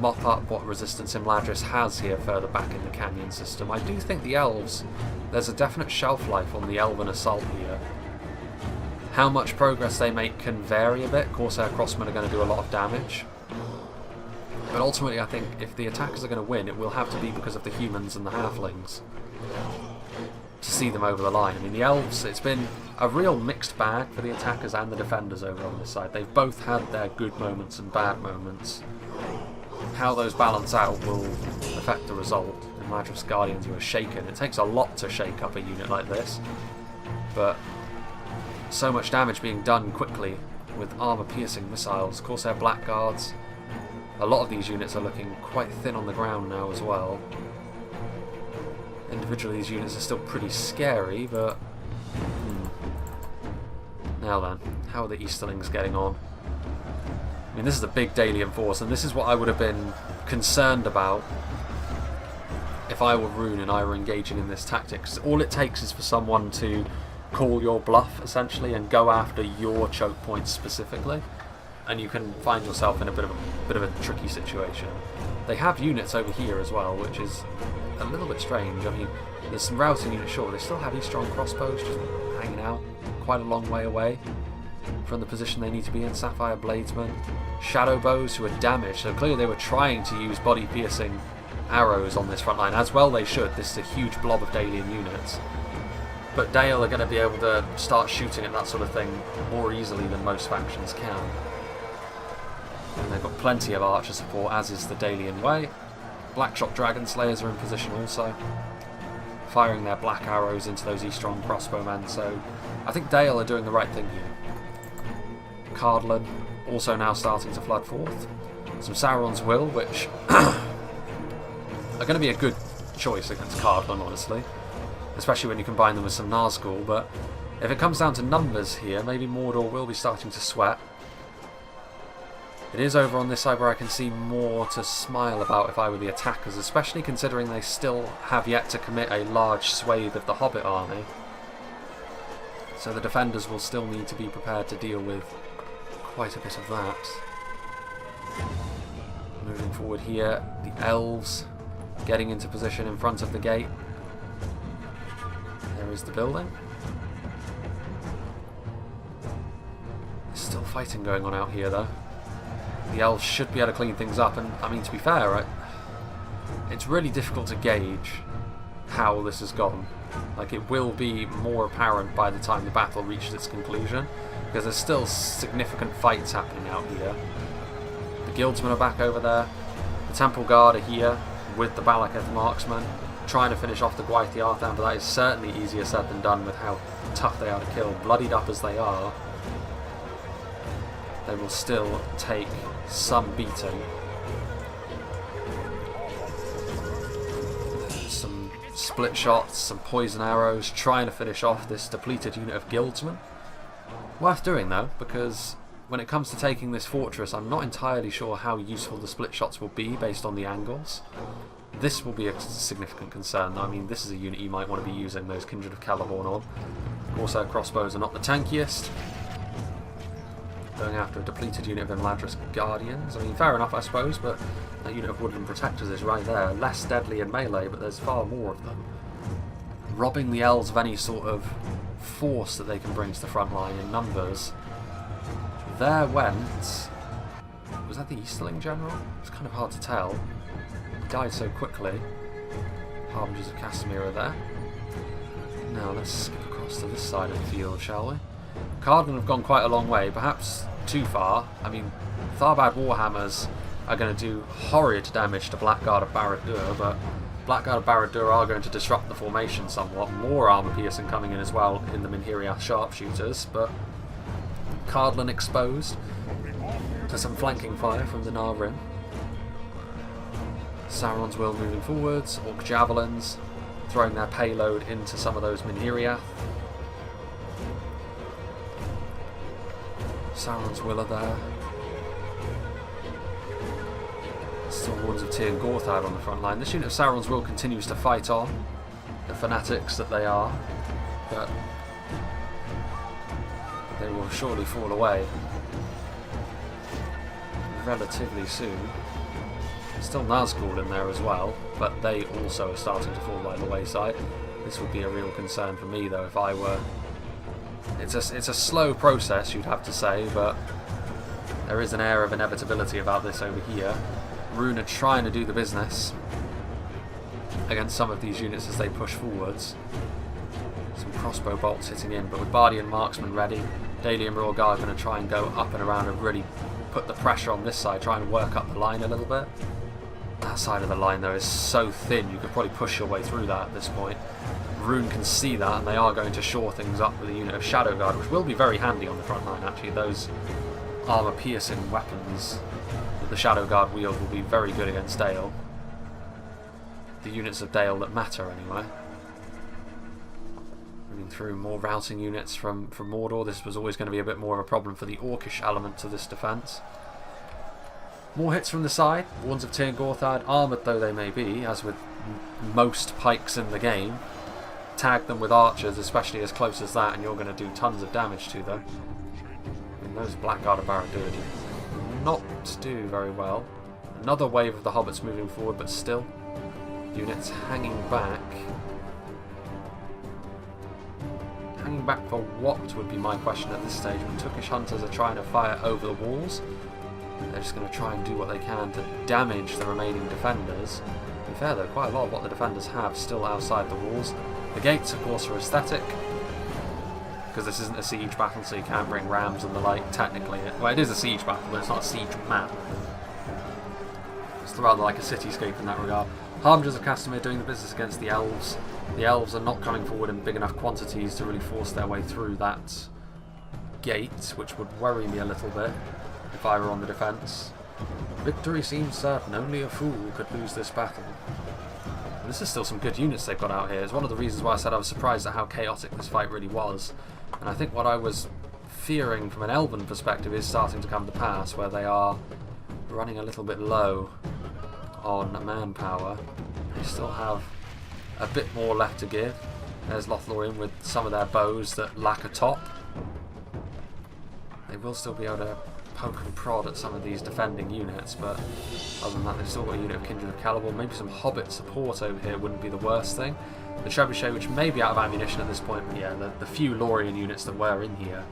mop up what resistance Imladris has here further back in the canyon system. I do think the elves, there's a definite shelf life on the elven assault here. How much progress they make can vary a bit. Corsair Crossmen are going to do a lot of damage. But ultimately, I think if the attackers are going to win, it will have to be because of the humans and the halflings to see them over the line. I mean, the elves, it's been a real mixed bag for the attackers and the defenders over on this side. They've both had their good moments and bad moments. How those balance out will affect the result. Imladris Guardians were shaken. It takes a lot to shake up a unit like this, but so much damage being done quickly with armor-piercing missiles. Corsair Blackguards. A lot of these units are looking quite thin on the ground now as well. Individually, these units are still pretty scary, but... Now then, how are the Easterlings getting on? I mean, this is a big Dalian force, and this is what I would have been concerned about if I were Rhun and I were engaging in this tactic. All it takes is for someone to call your bluff, essentially, and go after your choke points specifically, and you can find yourself in a bit of a tricky situation. They have units over here as well, which is a little bit strange. I mean, there's some routing units, sure. They still have these strong crossbows just hanging out quite a long way away from the position they need to be in. Sapphire Bladesmen, Shadow Bows who are damaged, so clearly they were trying to use body-piercing arrows on this front line, as well they should. This is a huge blob of Dalian units. But Dale are going to be able to start shooting at that sort of thing more easily than most factions can. And they've got plenty of archer support, as is the Dalian way. Blackshot Dragon Slayers are in position also, firing their black arrows into those Eastron crossbowmen, so I think Dale are doing the right thing here. Cardlin also now starting to flood forth. Some Sauron's Will, which are going to be a good choice against Cardlin, honestly, especially when you combine them with some Nazgul, but if it comes down to numbers here, maybe Mordor will be starting to sweat. It is over on this side where I can see more to smile about if I were the attackers, especially considering they still have yet to commit a large swathe of the Hobbit army. So the defenders will still need to be prepared to deal with quite a bit of that. Moving forward here, the elves getting into position in front of the gate. There is the building. There's still fighting going on out here though. The elves should be able to clean things up, and I mean, to be fair, right, it's really difficult to gauge how this has gone. Like, it will be more apparent by the time the battle reaches its conclusion, because there's still significant fights happening out here. The guildsmen are back over there. The Temple Guard are here with the Balaketh marksmen, trying to finish off the Gwaith Arthan, but that is certainly easier said than done with how tough they are to kill. Bloodied up as they are, they will still take some beating. Some split shots, some poison arrows, trying to finish off this depleted unit of guildsmen. Worth doing though, because when it comes to taking this fortress, I'm not entirely sure how useful the split shots will be based on the angles. This will be a significant concern. I mean, this is a unit you might want to be using those Kindred of Celeborn on. Also, crossbows are not the tankiest. Going after a depleted unit of Imladris Guardians. I mean, fair enough, I suppose, but that unit of Woodland Protectors is right there. Less deadly in melee, but there's far more of them. Robbing the elves of any sort of force that they can bring to the front line in numbers. There went... was that the Easterling General? It's kind of hard to tell. He died so quickly. Harbingers of Castamere are there. Now let's skip across to this side of the field, shall we? Cardlin have gone quite a long way, perhaps too far. I mean, Tharbad Warhammers are going to do horrid damage to Blackguard of Barad-dûr, but Blackguard of Barad-dûr are going to disrupt the formation somewhat. More armor piercing coming in as well in the Minhiriath sharpshooters, but Cardlin exposed to some flanking fire from the Narrim. Sauron's Will moving forwards, Orc Javelins throwing their payload into some of those Minhiriath. Sauron's Will are there. Still Wards of Tir and Gorthad on the front line. This unit of Sauron's Will continues to fight on, the fanatics that they are, but they will surely fall away relatively soon. Still Nazgul in there as well, but they also are starting to fall by the wayside. This would be a real concern for me though if I were... It's a slow process, you'd have to say, but there is an air of inevitability about this over here. Rhun are trying to do the business against some of these units as they push forwards. Some crossbow bolts hitting in, but with Bardi and Marksman ready, Daily and Royal Guard are going to try and go up and around and really put the pressure on this side, try and work up the line a little bit. That side of the line though is so thin, you could probably push your way through that at this point. Rhun can see that, and they are going to shore things up with a unit of Shadow Guard, which will be very handy on the front line actually. Those armour-piercing weapons that the Shadow Guard wield will be very good against Dale. The units of Dale that matter anyway. Moving through more routing units from Mordor. This was always going to be a bit more of a problem for the Orcish element to this defence. More hits from the side. The ones of Tir Gorthad, armoured though they may be, as with most pikes in the game, tag them with archers, especially as close as that, and you're going to do tons of damage to them. I mean, those Blackguard of Barad-dûr not do very well. Another wave of the hobbits moving forward, but still units hanging back. Hanging back for what would be my question at this stage. When Tookish Hunters are trying to fire over the walls, they're just going to try and do what they can to damage the remaining defenders. To be fair though, quite a lot of what the defenders have still outside the walls. The gates of course are aesthetic, because this isn't a siege battle, so you can't bring rams and the like technically. Well, it is a siege battle, but it's not a siege map. It's rather like a cityscape in that regard. Harbingers of Castamere doing the business against the elves. The elves are not coming forward in big enough quantities to really force their way through that gate, which would worry me a little bit if I were on the defence. Victory seems certain, only a fool could lose this battle. And this is still some good units they've got out here. It's one of the reasons why I said I was surprised at how chaotic this fight really was. And I think what I was fearing from an elven perspective is starting to come to pass, where they are running a little bit low on manpower. They still have a bit more left to give. There's Lothlorien with some of their bows that lack a top. They will still be able to poke and prod at some of these defending units, but other than that they've still got a unit of Kindred of Celeborn. Maybe some Hobbit support over here wouldn't be the worst thing. The Trebuchet, which may be out of ammunition at this point, but yeah, the few Lorien units that were in here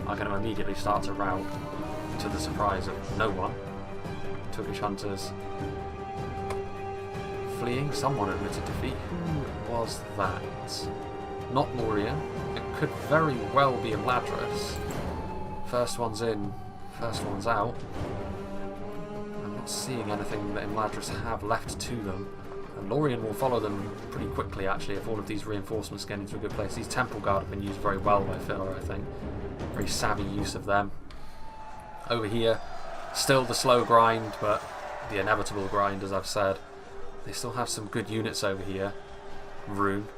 are going to immediately start to rout, to the surprise of no one. Tookish Hunters fleeing, someone admitted defeat. Who was that? Not Lorien. It could very well be Imladris. First one's in, first one's out. I'm not seeing anything that Imladris have left to them. And Lorien will follow them pretty quickly actually if all of these reinforcements get into a good place. These Temple Guard have been used very well by Filler, I think. Very savvy use of them. Over here, still the slow grind, but the inevitable grind, as I've said. They still have some good units over here. Rhun.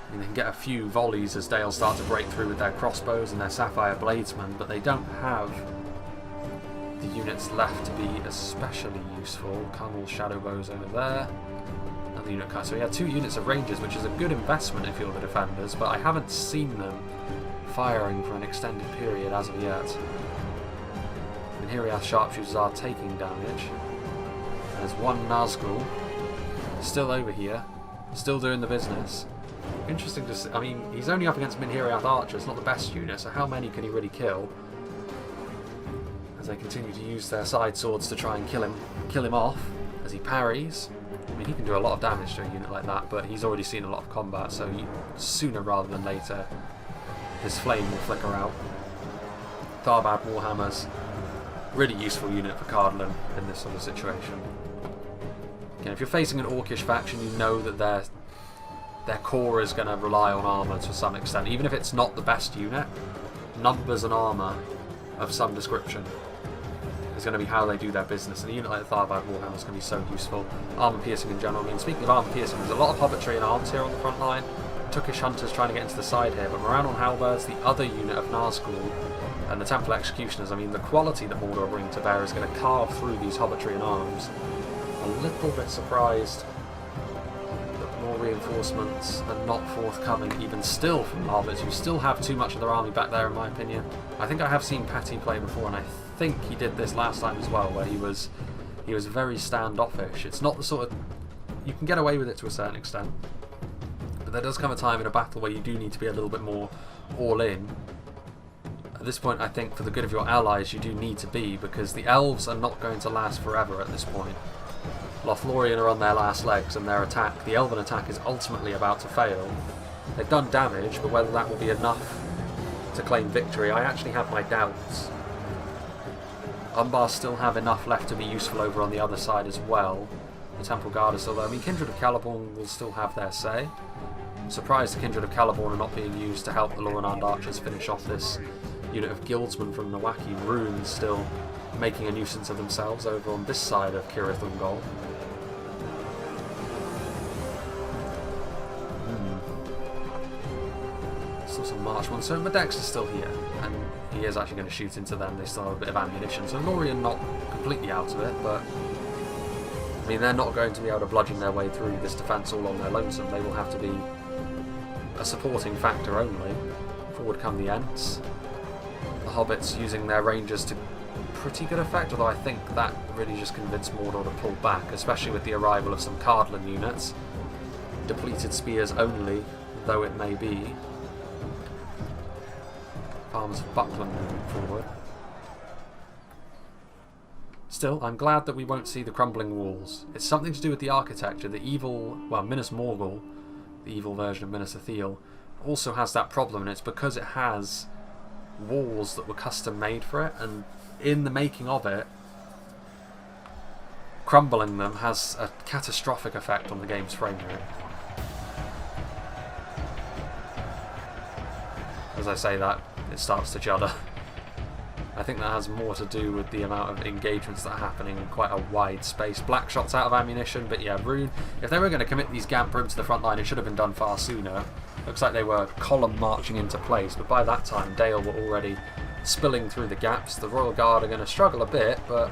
I mean, they can get a few volleys as Dale start to break through with their crossbows and their Sapphire Bladesmen, but they don't have the units left to be especially useful. Carmel Shadow Bows over there. Another unit cut. So we have two units of Rangers, which is a good investment if you're the defenders, but I haven't seen them firing for an extended period as of yet. And Hiriath Sharpshooters are taking damage. There's one Nazgul still over here, still doing the business. Interesting to see. I mean, he's only up against Minhiriath Archers, not the best unit, so how many can he really kill? As they continue to use their side swords to try and kill him off, as he parries. I mean, he can do a lot of damage to a unit like that, but he's already seen a lot of combat, so sooner rather than later, his flame will flicker out. Tharbad Warhammers, really useful unit for Cardlin in this sort of situation. Again, if you're facing an Orcish faction, you know that their core is going to rely on armour to some extent. Even if it's not the best unit, numbers and armour of some description is going to be how they do their business. And a unit like the Tharbad Warhammer is going to be so useful. Armour piercing in general. I mean, speaking of armour piercing, there's a lot of Hobbitry and arms here on the front line. Tookish Hunters trying to get into the side here, but Moran on Halberds, the other unit of Nazgul, and the Temple Executioners. I mean, the quality that Mordor bring to bear is going to carve through these Hobbitry and arms. A little bit surprised that more reinforcements are not forthcoming, even still, from the Hobbits, who still have too much of their army back there, in my opinion. I think I have seen Petty play before, and I think he did this last time as well, where he was very standoffish. It's not the sort of... You can get away with it to a certain extent, but there does come a time in a battle where you do need to be a little bit more all-in. At this point, I think for the good of your allies, you do need to be, because the elves are not going to last forever at this point. Lothlorien are on their last legs, and their attack, the elven attack, is ultimately about to fail. They've done damage, but whether that will be enough to claim victory, I actually have my doubts. Umbar still have enough left to be useful over on the other side as well. The Temple Guard is still there. I mean, Kindred of Caliborn will still have their say. I'm surprised the Kindred of Caliborn are not being used to help the Lorinand archers finish off this unit of guildsmen from Nawaki. Rhun still making a nuisance of themselves over on this side of CIRITH UNGOL. Still some marchmen. So Madex is still here, and he is actually going to shoot into them. They still have a bit of ammunition. So Lorien not completely out of it, but I mean, they're not going to be able to bludgeon their way through this defence all on their lonesome. They will have to be a supporting factor only. Forward come the Ents. The Hobbits using their rangers to pretty good effect, although I think that really just convinced Mordor to pull back, especially with the arrival of some Cardlin units. Depleted spears only, though it may be. Farmers of Buckland moving forward. Still, I'm glad that we won't see the crumbling walls. It's something to do with the architecture. The evil, well, Minas Morgul, the evil version of Minas Ithil, also has that problem, and it's because it has walls that were custom made for it, and in the making of it, crumbling them has a catastrophic effect on the game's frame rate. As I say that, it starts to judder. I think that has more to do with the amount of engagements that are happening in quite a wide space. Black shot's out of ammunition, but yeah, Rhun, if they were going to commit these Gamprim to the front line, it should have been done far sooner. Looks like they were column marching into place, but by that time Dale were already spilling through the gaps. The Royal Guard are going to struggle a bit, but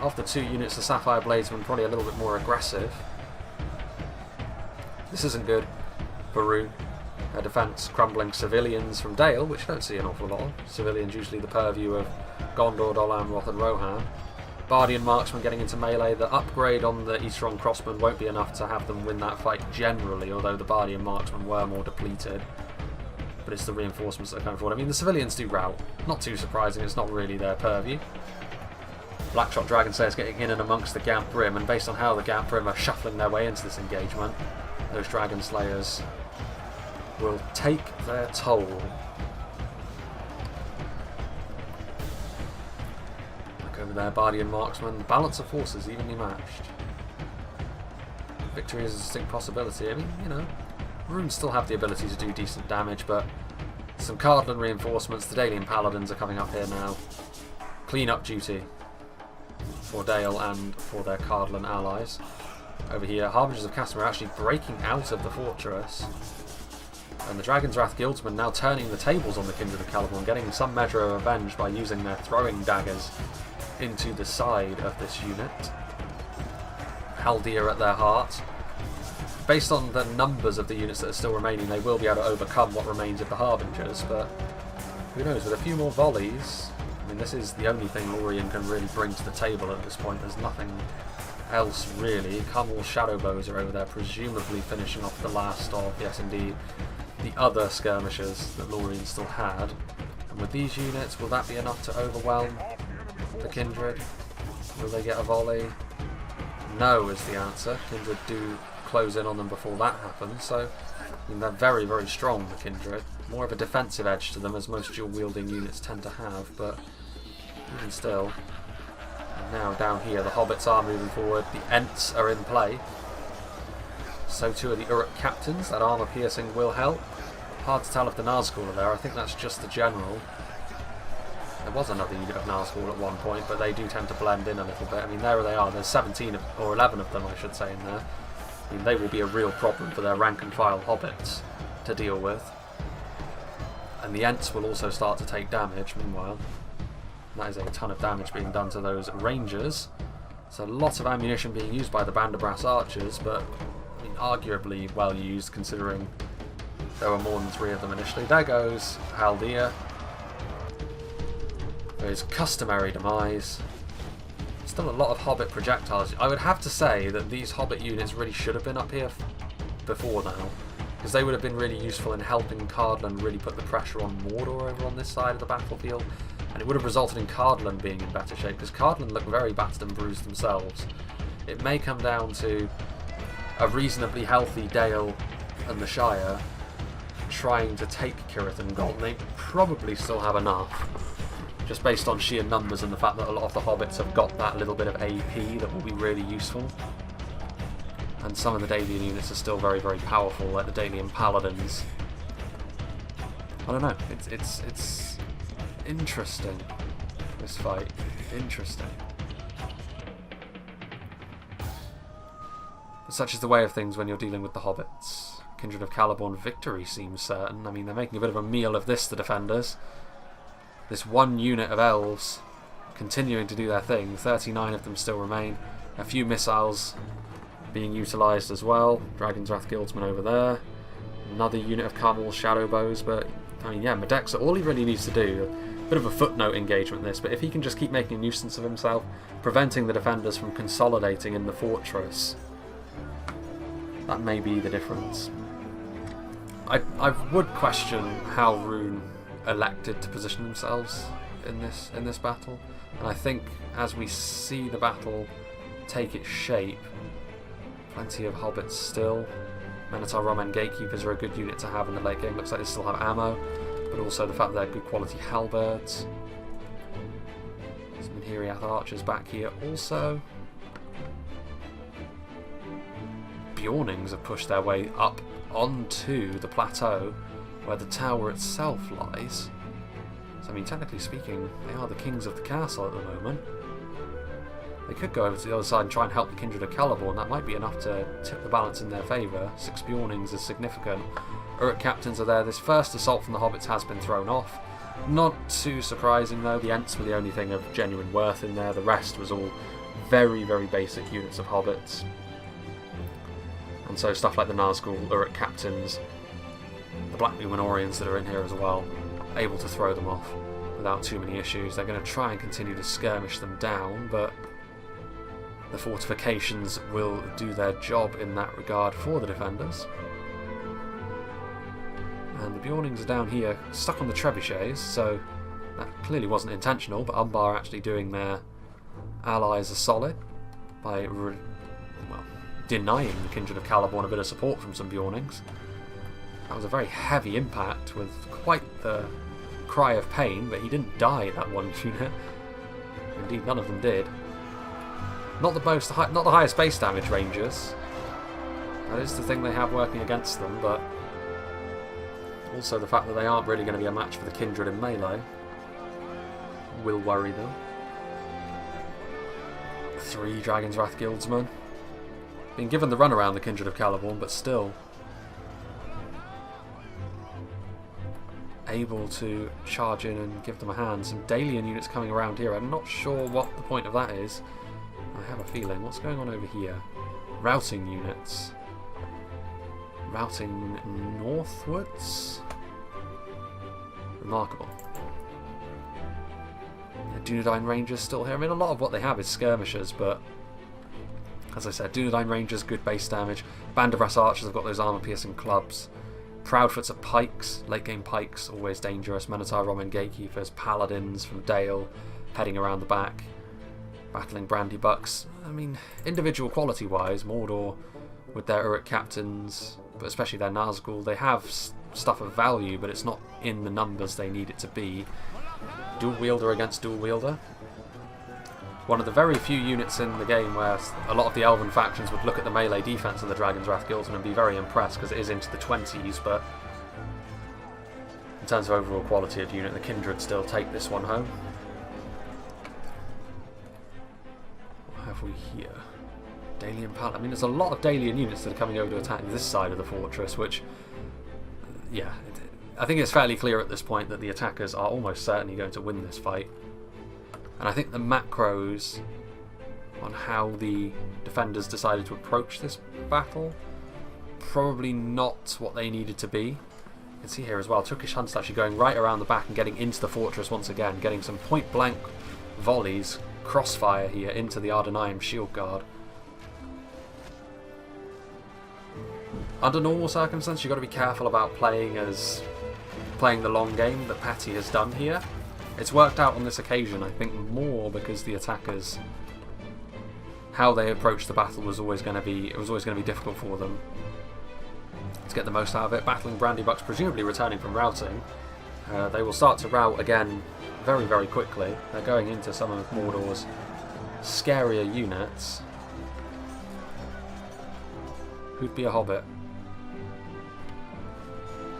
after 2 units of Sapphire Bladesmen, probably a little bit more aggressive. This isn't good for Rhun. Their defence crumbling civilians from Dale, which you don't see an awful lot of. Civilians usually the purview of Gondor, Dolan, Roth and Rohan. Bardian marksmen getting into melee. The upgrade on the Easterron crossmen won't be enough to have them win that fight generally, although the Bardian marksmen were more depleted. But it's the reinforcements that are coming forward. I mean, the civilians do rout. Not too surprising, it's not really their purview. Blackshot Dragonslayers getting in and amongst the Gamprim, and based on how the Gamprim are shuffling their way into this engagement, those Dragonslayers will take their toll. Look over there, Bardian marksman. The balance of forces evenly matched. Victory is a distinct possibility. I mean, you know, Runes still have the ability to do decent damage, but some Cardlin reinforcements. The Dalian Paladins are coming up here now. Clean up duty for Dale and for their Cardlin allies. Over here, Harbingers of Castamere are actually breaking out of the fortress. And the Dragon's Wrath Guildsmen now turning the tables on the Kindred of Caliborn, getting some measure of revenge by using their throwing daggers into the side of this unit. Haldir at their heart. Based on the numbers of the units that are still remaining, they will be able to overcome what remains of the Harbingers, but who knows, with a few more volleys, I mean, this is the only thing Lorien can really bring to the table at this point. There's nothing else really. Carmel Shadowbows are over there, presumably finishing off the last of, yes indeed, the other skirmishers that Lorien still had. And with these units, will that be enough to overwhelm the Kindred? Will they get a volley? No is the answer. Kindred do close in on them before that happens, so I mean, they're very, very strong, the Kindred. More of a defensive edge to them, as most dual-wielding units tend to have, but even still. And now down here, the Hobbits are moving forward, the Ents are in play. So too are the Uruk captains. That armour piercing will help. Hard to tell if the Nazgul are there. I think that's just the general. There was another unit of Nazgul at one point, but they do tend to blend in a little bit. I mean, there they are. There's 17 or 11 of them, I should say, in there. I mean, they will be a real problem for their rank and file Hobbits to deal with. And the Ents will also start to take damage, meanwhile. That is a ton of damage being done to those Rangers. So lots of ammunition being used by the Bandabrass archers, but I mean, arguably well used considering there were more than 3 of them initially. There goes Haldir. There's customary demise. Still a lot of Hobbit projectiles. I would have to say that these Hobbit units really should have been up here before now. because they would have been really useful in helping Cardlin really put the pressure on Mordor over on this side of the battlefield, and it would have resulted in Cardlin being in better shape, because Cardlin look very battered and bruised themselves. It may come down to a reasonably healthy Dale and the Shire trying to take CIRITH and UNGOL, and they probably still have enough, just based on sheer numbers and the fact that a lot of the hobbits have got that little bit of AP that will be really useful. And some of the Dalian units are still very, very powerful, like the Dalian Paladins. I don't know, it's interesting, this fight. Interesting. But such is the way of things when you're dealing with the hobbits. Kindred of Celeborn victory seems certain. I mean, they're making a bit of a meal of this, the defenders. This one unit of elves continuing to do their thing. 39 of them still remain. A few missiles being utilised as well. Dragon's Wrath Guildsman over there. Another unit of Carmel's Shadow Bows, but I mean, yeah, Medexa, all he really needs to do, a bit of a footnote engagement this, but if he can just keep making a nuisance of himself, preventing the defenders from consolidating in the fortress, that may be the difference. I would question how Rhun elected to position themselves in this battle, and I think as we see the battle take its shape, plenty of hobbits still. Minotaur Roman Gatekeepers are a good unit to have in the late game. Looks like they still have ammo, but also the fact that they're good quality halberds. Some Hiriath archers back here also. Bjornings have pushed their way up onto the plateau where the tower itself lies. So I mean, technically speaking, they are the kings of the castle at the moment. They could go over to the other side and try and help the Kindred of Celeborn. That might be enough to tip the balance in their favour. 6 Bjornings is significant. Uruk captains are there. This first assault from the hobbits has been thrown off. Not too surprising though. The Ents were the only thing of genuine worth in there. The rest was all very, very basic units of hobbits. And so stuff like the Nazgul, Uruk captains, the Black Numenorians that are in here as well, able to throw them off without too many issues. They're going to try and continue to skirmish them down, but the fortifications will do their job in that regard for the defenders. And the Bjornings are down here stuck on the trebuchets, so that clearly wasn't intentional, but Umbar actually doing their allies a solid by denying the Kindred of Celeborn a bit of support from some Bjornings. That was a very heavy impact with quite the cry of pain, but he didn't die, that one unit. Indeed, none of them did. Not the highest base damage rangers. That is the thing they have working against them, but also the fact that they aren't really going to be a match for the Kindred in melee will worry them. 3 Dragon's Wrath Guildsmen. Been given the run around the Kindred of Celeborn, but still able to charge in and give them a hand. Some Dalian units coming around here. I'm not sure what the point of that is. I have a feeling. What's going on over here? Routing units. Routing northwards? Remarkable. Dunedain Rangers still here. I mean, a lot of what they have is skirmishers, but as I said, Dunedain Rangers, good base damage. Band of Brass Archers have got those armour-piercing clubs. Proudfoots are pikes. Late-game pikes, always dangerous. Minotaur Roman Gatekeepers. Paladins from Dale, heading around the back. Battling Brandy Bucks. I mean, individual quality-wise, Mordor with their Uruk captains, but especially their Nazgul, they have stuff of value, but it's not in the numbers they need it to be. Dual wielder against dual wielder. One of the very few units in the game where a lot of the Elven factions would look at the melee defense of the Dragon's Wrath Guildsman and be very impressed because it is into the 20s, but in terms of overall quality of unit, the Kindred still take this one home. What have we here? Dalian Paladin. I mean, there's a lot of Dalian units that are coming over to attack this side of the fortress, which, yeah, I think it's fairly clear at this point that the attackers are almost certainly going to win this fight. And I think the macros on how the defenders decided to approach this battle, probably not what they needed to be. You can see here as well, Turkish Hunt's actually going right around the back and getting into the fortress once again, getting some point-blank volleys, crossfire here into the Ardenaim shield guard. under normal circumstances, you've got to be careful about playing the long game that Petty has done here. It's worked out on this occasion, I think, more because the attackers, how they approached the battle was always going to be difficult for them to get the most out of it. Battling Brandybucks, presumably returning from routing, they will start to rout again very, very quickly. They're going into some of Mordor's scarier units. Who'd be a hobbit?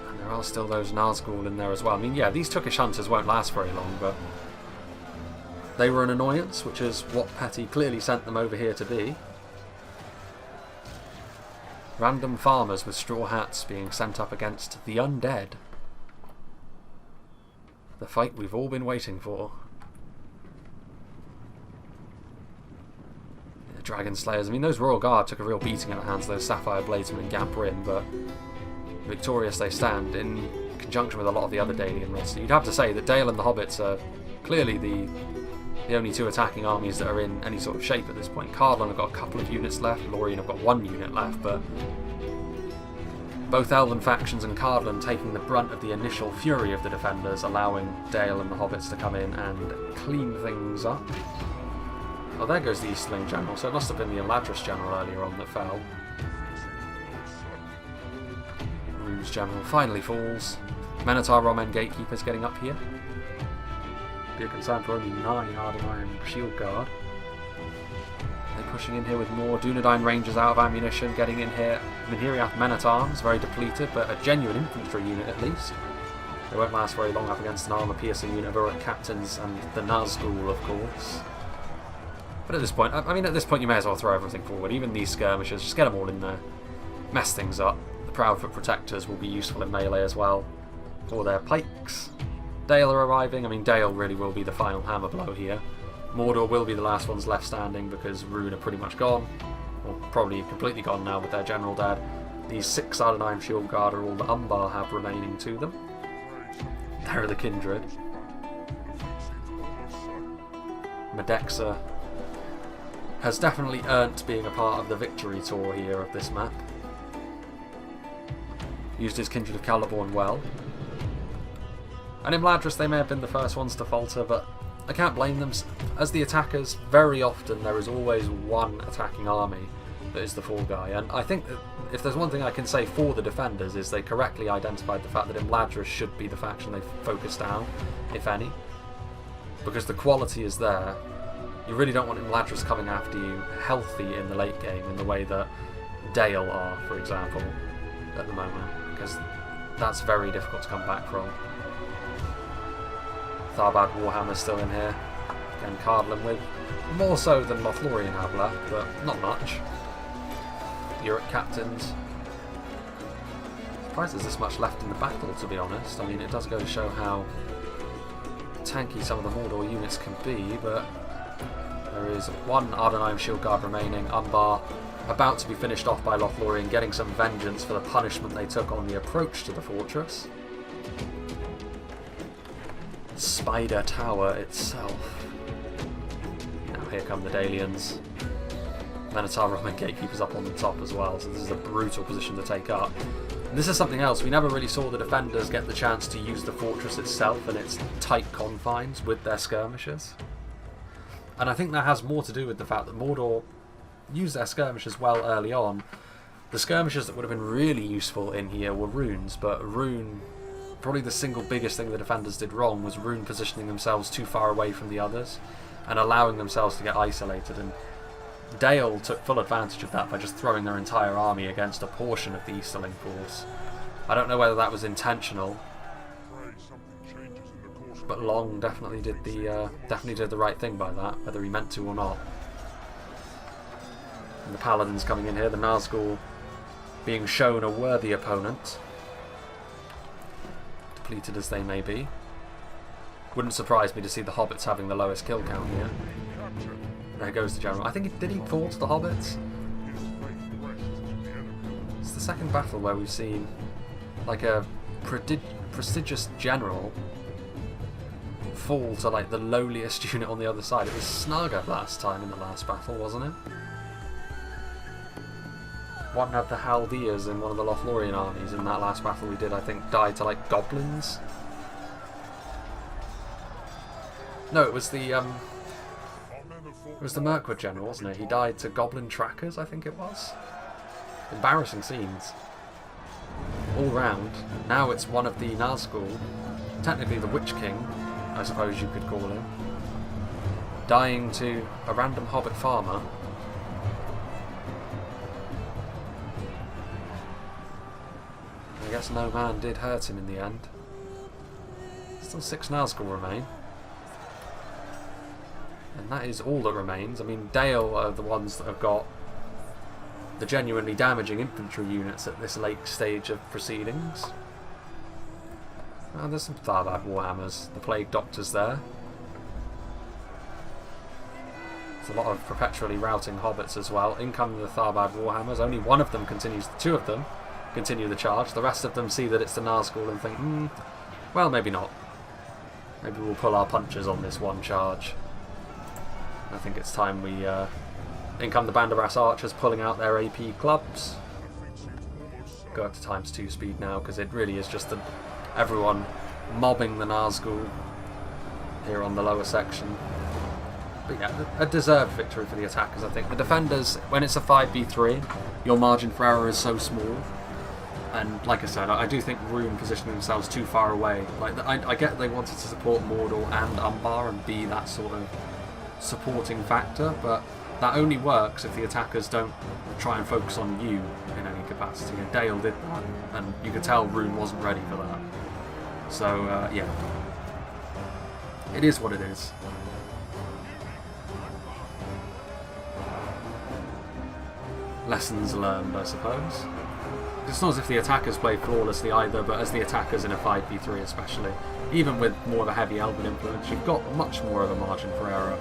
And there are still those Nazgul in there as well. I mean, yeah, these Tookish hunters won't last very long, but they were an annoyance, which is what Petty clearly sent them over here to be. Random farmers with straw hats being sent up against the undead. The fight we've all been waiting for. The Dragon Slayers. I mean, those Royal Guard took a real beating at the hands of those Sapphire Bladesmen and Gamp Rin, but victorious they stand in conjunction with a lot of the other Dalian roster. You'd have to say that Dale and the Hobbits are clearly the only two attacking armies that are in any sort of shape at this point. Cardlin have got a couple of units left, Lothlorien have got one unit left, but both Elven factions and Cardlin taking the brunt of the initial fury of the defenders, allowing Dale and the Hobbits to come in and clean things up. Oh, there goes the Easterling General, so it must have been the Imladris General earlier on that fell. Rhu's General finally falls. Minotaur Roman Gatekeepers getting up here. Be a concern for only 9 Hardened Iron Shield Guard. They're pushing in here with more Dunedain Rangers out of ammunition, getting in here. Minhiriath Men-at-Arms, very depleted, but a genuine infantry unit at least. They won't last very long up against an armour-piercing unit of Uruk Captains and the Nazgul, of course. But at this point, you may as well throw everything forward, even these skirmishers, just get them all in there. Mess things up. The Proudfoot Protectors will be useful in melee as well, for their pikes. Dale are arriving. I mean, Dale really will be the final hammer blow here. Mordor will be the last ones left standing because Rhun are pretty much gone, or probably completely gone now with their general dead. These 6 out of 9 Shield Guard are all that Umbar have remaining to them. There are the Kindred. Medexa has definitely earned being a part of the victory tour here of this map. Used his Kindred of Celeborn well. And Imladris, they may have been the first ones to falter, but I can't blame them. As the attackers, very often there is always one attacking army that is the fall guy. And I think that if there's one thing I can say for the defenders is they correctly identified the fact that Imladris should be the faction they focus down, if any. Because the quality is there. You really don't want Imladris coming after you healthy in the late game in the way that Dale are, for example, at the moment. Because that's very difficult to come back from. Tharbad Warhammer's still in here. Again, Cardlin with more so than Lothlorien have left, but not much. Uruk Captains. Surprised there's this much left in the battle, to be honest. I mean, it does go to show how tanky some of the Mordor units can be, but there is one Ardenheim Shield Guard remaining. Umbar about to be finished off by Lothlorien, getting some vengeance for the punishment they took on the approach to the fortress. Spider Tower itself. Now here come the Dalians. Minotaur Roman Gatekeepers up on the top as well, so this is a brutal position to take up. And this is something else, we never really saw the defenders get the chance to use the fortress itself and its tight confines with their skirmishers. And I think that has more to do with the fact that Mordor used their skirmishers well early on. The skirmishers that would have been really useful in here were Rhuns, but Rhun, probably the single biggest thing the defenders did wrong was Rhun positioning themselves too far away from the others and allowing themselves to get isolated, and Dale took full advantage of that by just throwing their entire army against a portion of the Easterling force. I don't know whether that was intentional, but Long definitely did the right thing by that, whether he meant to or not. And the Paladins coming in here, the Nazgul being shown a worthy opponent, depleted as they may be. Wouldn't surprise me to see the Hobbits having the lowest kill count here. There goes the general. I think did he fall to the Hobbits? It's the second battle where we've seen like a prestigious general fall to like the lowliest unit on the other side. It was Snaga last time in the last battle, wasn't it? one of the Haldeas in one of the Lothlorien armies in that last battle we did, I think, died to like goblins. No, it was the Mirkwood general, wasn't it? He died to goblin trackers, I think it was. Embarrassing scenes. All round. Now it's one of the Nazgul, technically the Witch King, I suppose you could call him, dying to a random hobbit farmer. I guess no man did hurt him in the end. Still 6 Nazgul remain. And that is all that remains. I mean, Dale are the ones that have got the genuinely damaging infantry units at this late stage of proceedings. There's some Tharbad Warhammers, the Plague Doctors there. There's a lot of perpetually routing hobbits as well. In come the Tharbad Warhammers. Only one of them continues, 2 of them continue the charge. The rest of them see that it's the Nazgul and think, well, maybe not. Maybe we'll pull our punches on this one charge. I think it's time we... in come the Bandabrass Archers pulling out their AP clubs. Go up to ×2 speed now, because it really is just everyone mobbing the Nazgul here on the lower section. But yeah, a deserved victory for the attackers, I think. The defenders, when it's a 5v3, your margin for error is so small. And like I said, I do think Rhun positioning themselves too far away. Like I get they wanted to support Mordor and Umbar and be that sort of supporting factor, but that only works if the attackers don't try and focus on you in any capacity. And Dale did that, and you could tell Rhun wasn't ready for that. So yeah, it is what it is. Lessons learned, I suppose. It's not as if the attackers play flawlessly either, but as the attackers in a 5v3 especially, even with more of a heavy Elven influence, you've got much more of a margin for error.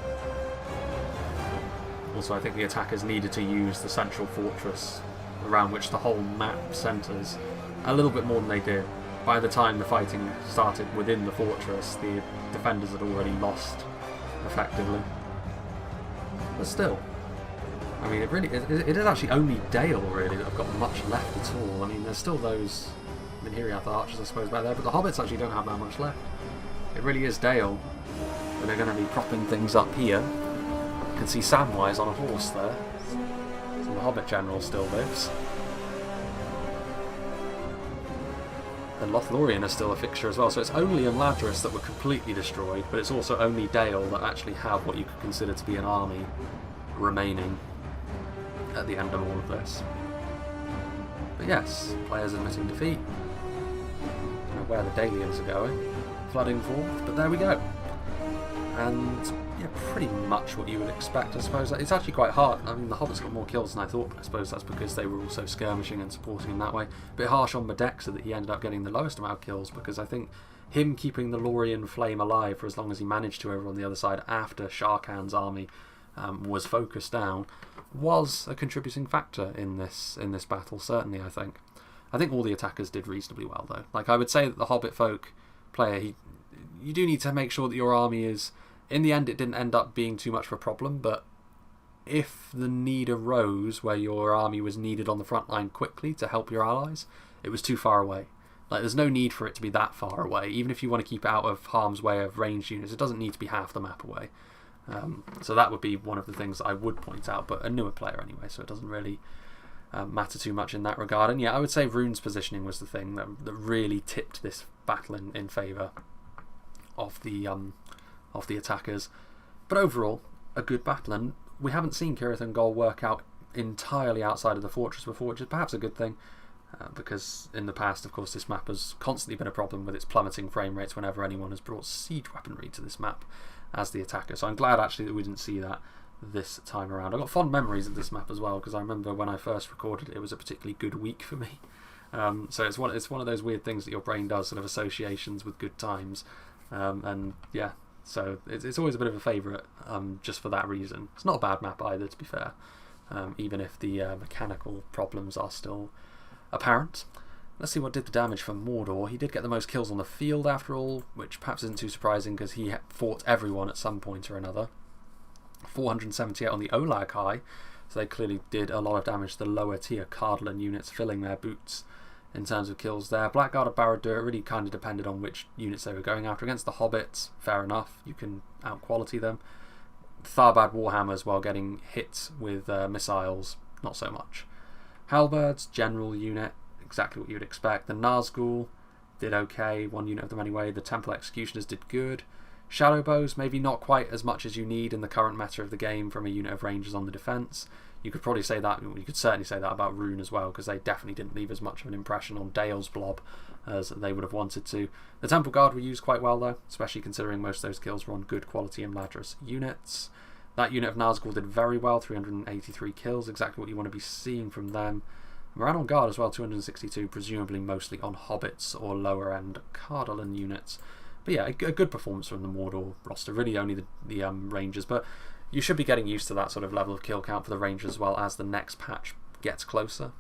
Also, I think the attackers needed to use the central fortress around which the whole map centres a little bit more than they did. By the time the fighting started within the fortress, the defenders had already lost effectively. But still, I mean, it is actually only Dale really that have got much left at all. I mean, there's still those Minhiriath archers, I suppose, back there, but the hobbits actually don't have that much left. It really is Dale, but they're going to be propping things up here. You can see Samwise on a horse there. So the hobbit general still lives. And Lothlorien is still a fixture as well, so it's only Imladris that were completely destroyed, but it's also only Dale that actually have what you could consider to be an army remaining at the end of all of this. But yes, players admitting defeat. I don't know where the Dalians are going, flooding forth, but there we go. And yeah, pretty much what you would expect, I suppose. It's actually quite hard. I mean, the hobbits got more kills than I thought, but I suppose that's because they were also skirmishing and supporting in that way. A bit harsh on Medexa that he ended up getting the lowest amount of kills, because I think him keeping the Lorien flame alive for as long as he managed to over on the other side after Sharkan's army was focused down was a contributing factor in this battle, certainly. I think all the attackers did reasonably well, though. Like, I would say that the Hobbit folk player, you do need to make sure that your army is... In the end, it didn't end up being too much of a problem, but if the need arose where your army was needed on the front line quickly to help your allies, it was too far away. Like, there's no need for it to be that far away. Even if you want to keep it out of harm's way of ranged units, it doesn't need to be half the map away. So that would be one of the things that I would point out, but a newer player anyway, so it doesn't really matter too much in that regard. And yeah, I would say Rhune's positioning was the thing that really tipped this battle in favour of the attackers. But overall, a good battle, and we haven't seen CIRITH and UNGOL work out entirely outside of the fortress before, which is perhaps a good thing, because in the past, of course, this map has constantly been a problem with its plummeting frame rates whenever anyone has brought siege weaponry to this map as the attacker. So I'm glad actually that we didn't see that this time around. I've got fond memories of this map as well, because I remember when I first recorded it, it was a particularly good week for me. So it's one of those weird things that your brain does, sort of associations with good times. And yeah, so it's always a bit of a favourite just for that reason. It's not a bad map either, to be fair, even if the mechanical problems are still apparent. Let's see what did the damage for Mordor. He did get the most kills on the field after all, which perhaps isn't too surprising because he fought everyone at some point or another. 478 on the Olag High, so they clearly did a lot of damage to the lower tier Cardlin units, filling their boots in terms of kills there. Blackguard of Barad-dûr really kind of depended on which units they were going after. Against the Hobbits, fair enough, you can out-quality them. Tharbad Warhammers, while getting hit with missiles, not so much. Halberds, general unit, exactly what you would expect. The Nazgul did okay, one unit of them anyway. The Temple Executioners did good. Shadowbows, maybe not quite as much as you need in the current meta of the game from a unit of Rangers on the defence. You could probably say that, you could certainly say that about Rhun as well, because they definitely didn't leave as much of an impression on Dale's blob as they would have wanted to. The Temple Guard were used quite well though, especially considering most of those kills were on good quality Imladris units. That unit of Nazgul did very well, 383 kills, exactly what you want to be seeing from them. Moran on Guard as well, 262, presumably mostly on Hobbits or lower end Cardolan units. But yeah, a good performance from the Mordor roster, really only the Rangers, but you should be getting used to that sort of level of kill count for the Rangers as well as the next patch gets closer,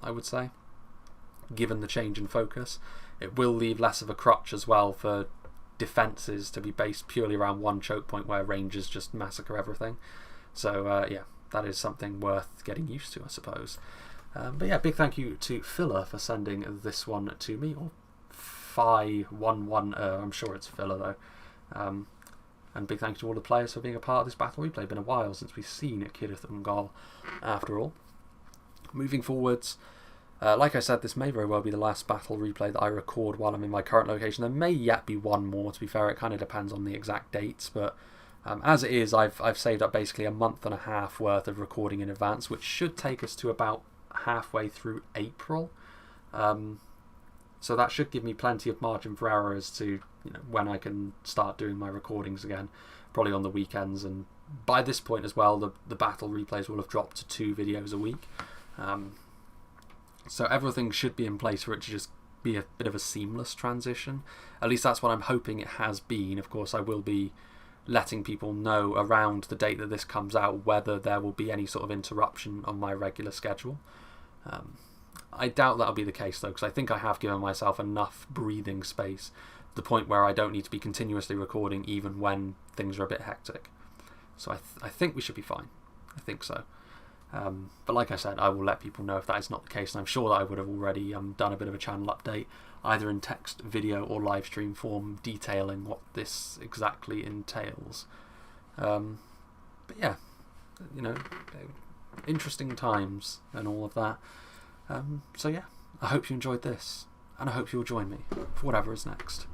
I would say. Given the change in focus, it will leave less of a crutch as well for defences to be based purely around one choke point where Rangers just massacre everything. So yeah, that is something worth getting used to, I suppose. But yeah, big thank you to Filler for sending this one to me, or Phi11, I'm sure it's Filler though. And big thank you to all the players for being a part of this battle replay. It's been a while since we've seen CIRITH UNGOL after all. Moving forwards, like I said, this may very well be the last battle replay that I record while I'm in my current location. There may yet be one more, to be fair. It kind of depends on the exact dates, but as it is, I've saved up basically a month and a half worth of recording in advance, which should take us to about halfway through April. So that should give me plenty of margin for error as to when I can start doing my recordings again, probably on the weekends. And by this point as well, the battle replays will have dropped to 2 videos a week. So everything should be in place for it to just be a bit of a seamless transition. At least that's what I'm hoping it has been. Of course, I will be letting people know around the date that this comes out whether there will be any sort of interruption on my regular schedule. I doubt that'll be the case though, because I think I have given myself enough breathing space, the point where I don't need to be continuously recording even when things are a bit hectic. So I think we should be fine. I think so. But like I said, I will let people know if that is not the case, and I'm sure that I would have already done a bit of a channel update, either in text, video or live stream form, detailing what this exactly entails. But yeah, interesting times and all of that. So yeah, I hope you enjoyed this, and I hope you'll join me for whatever is next.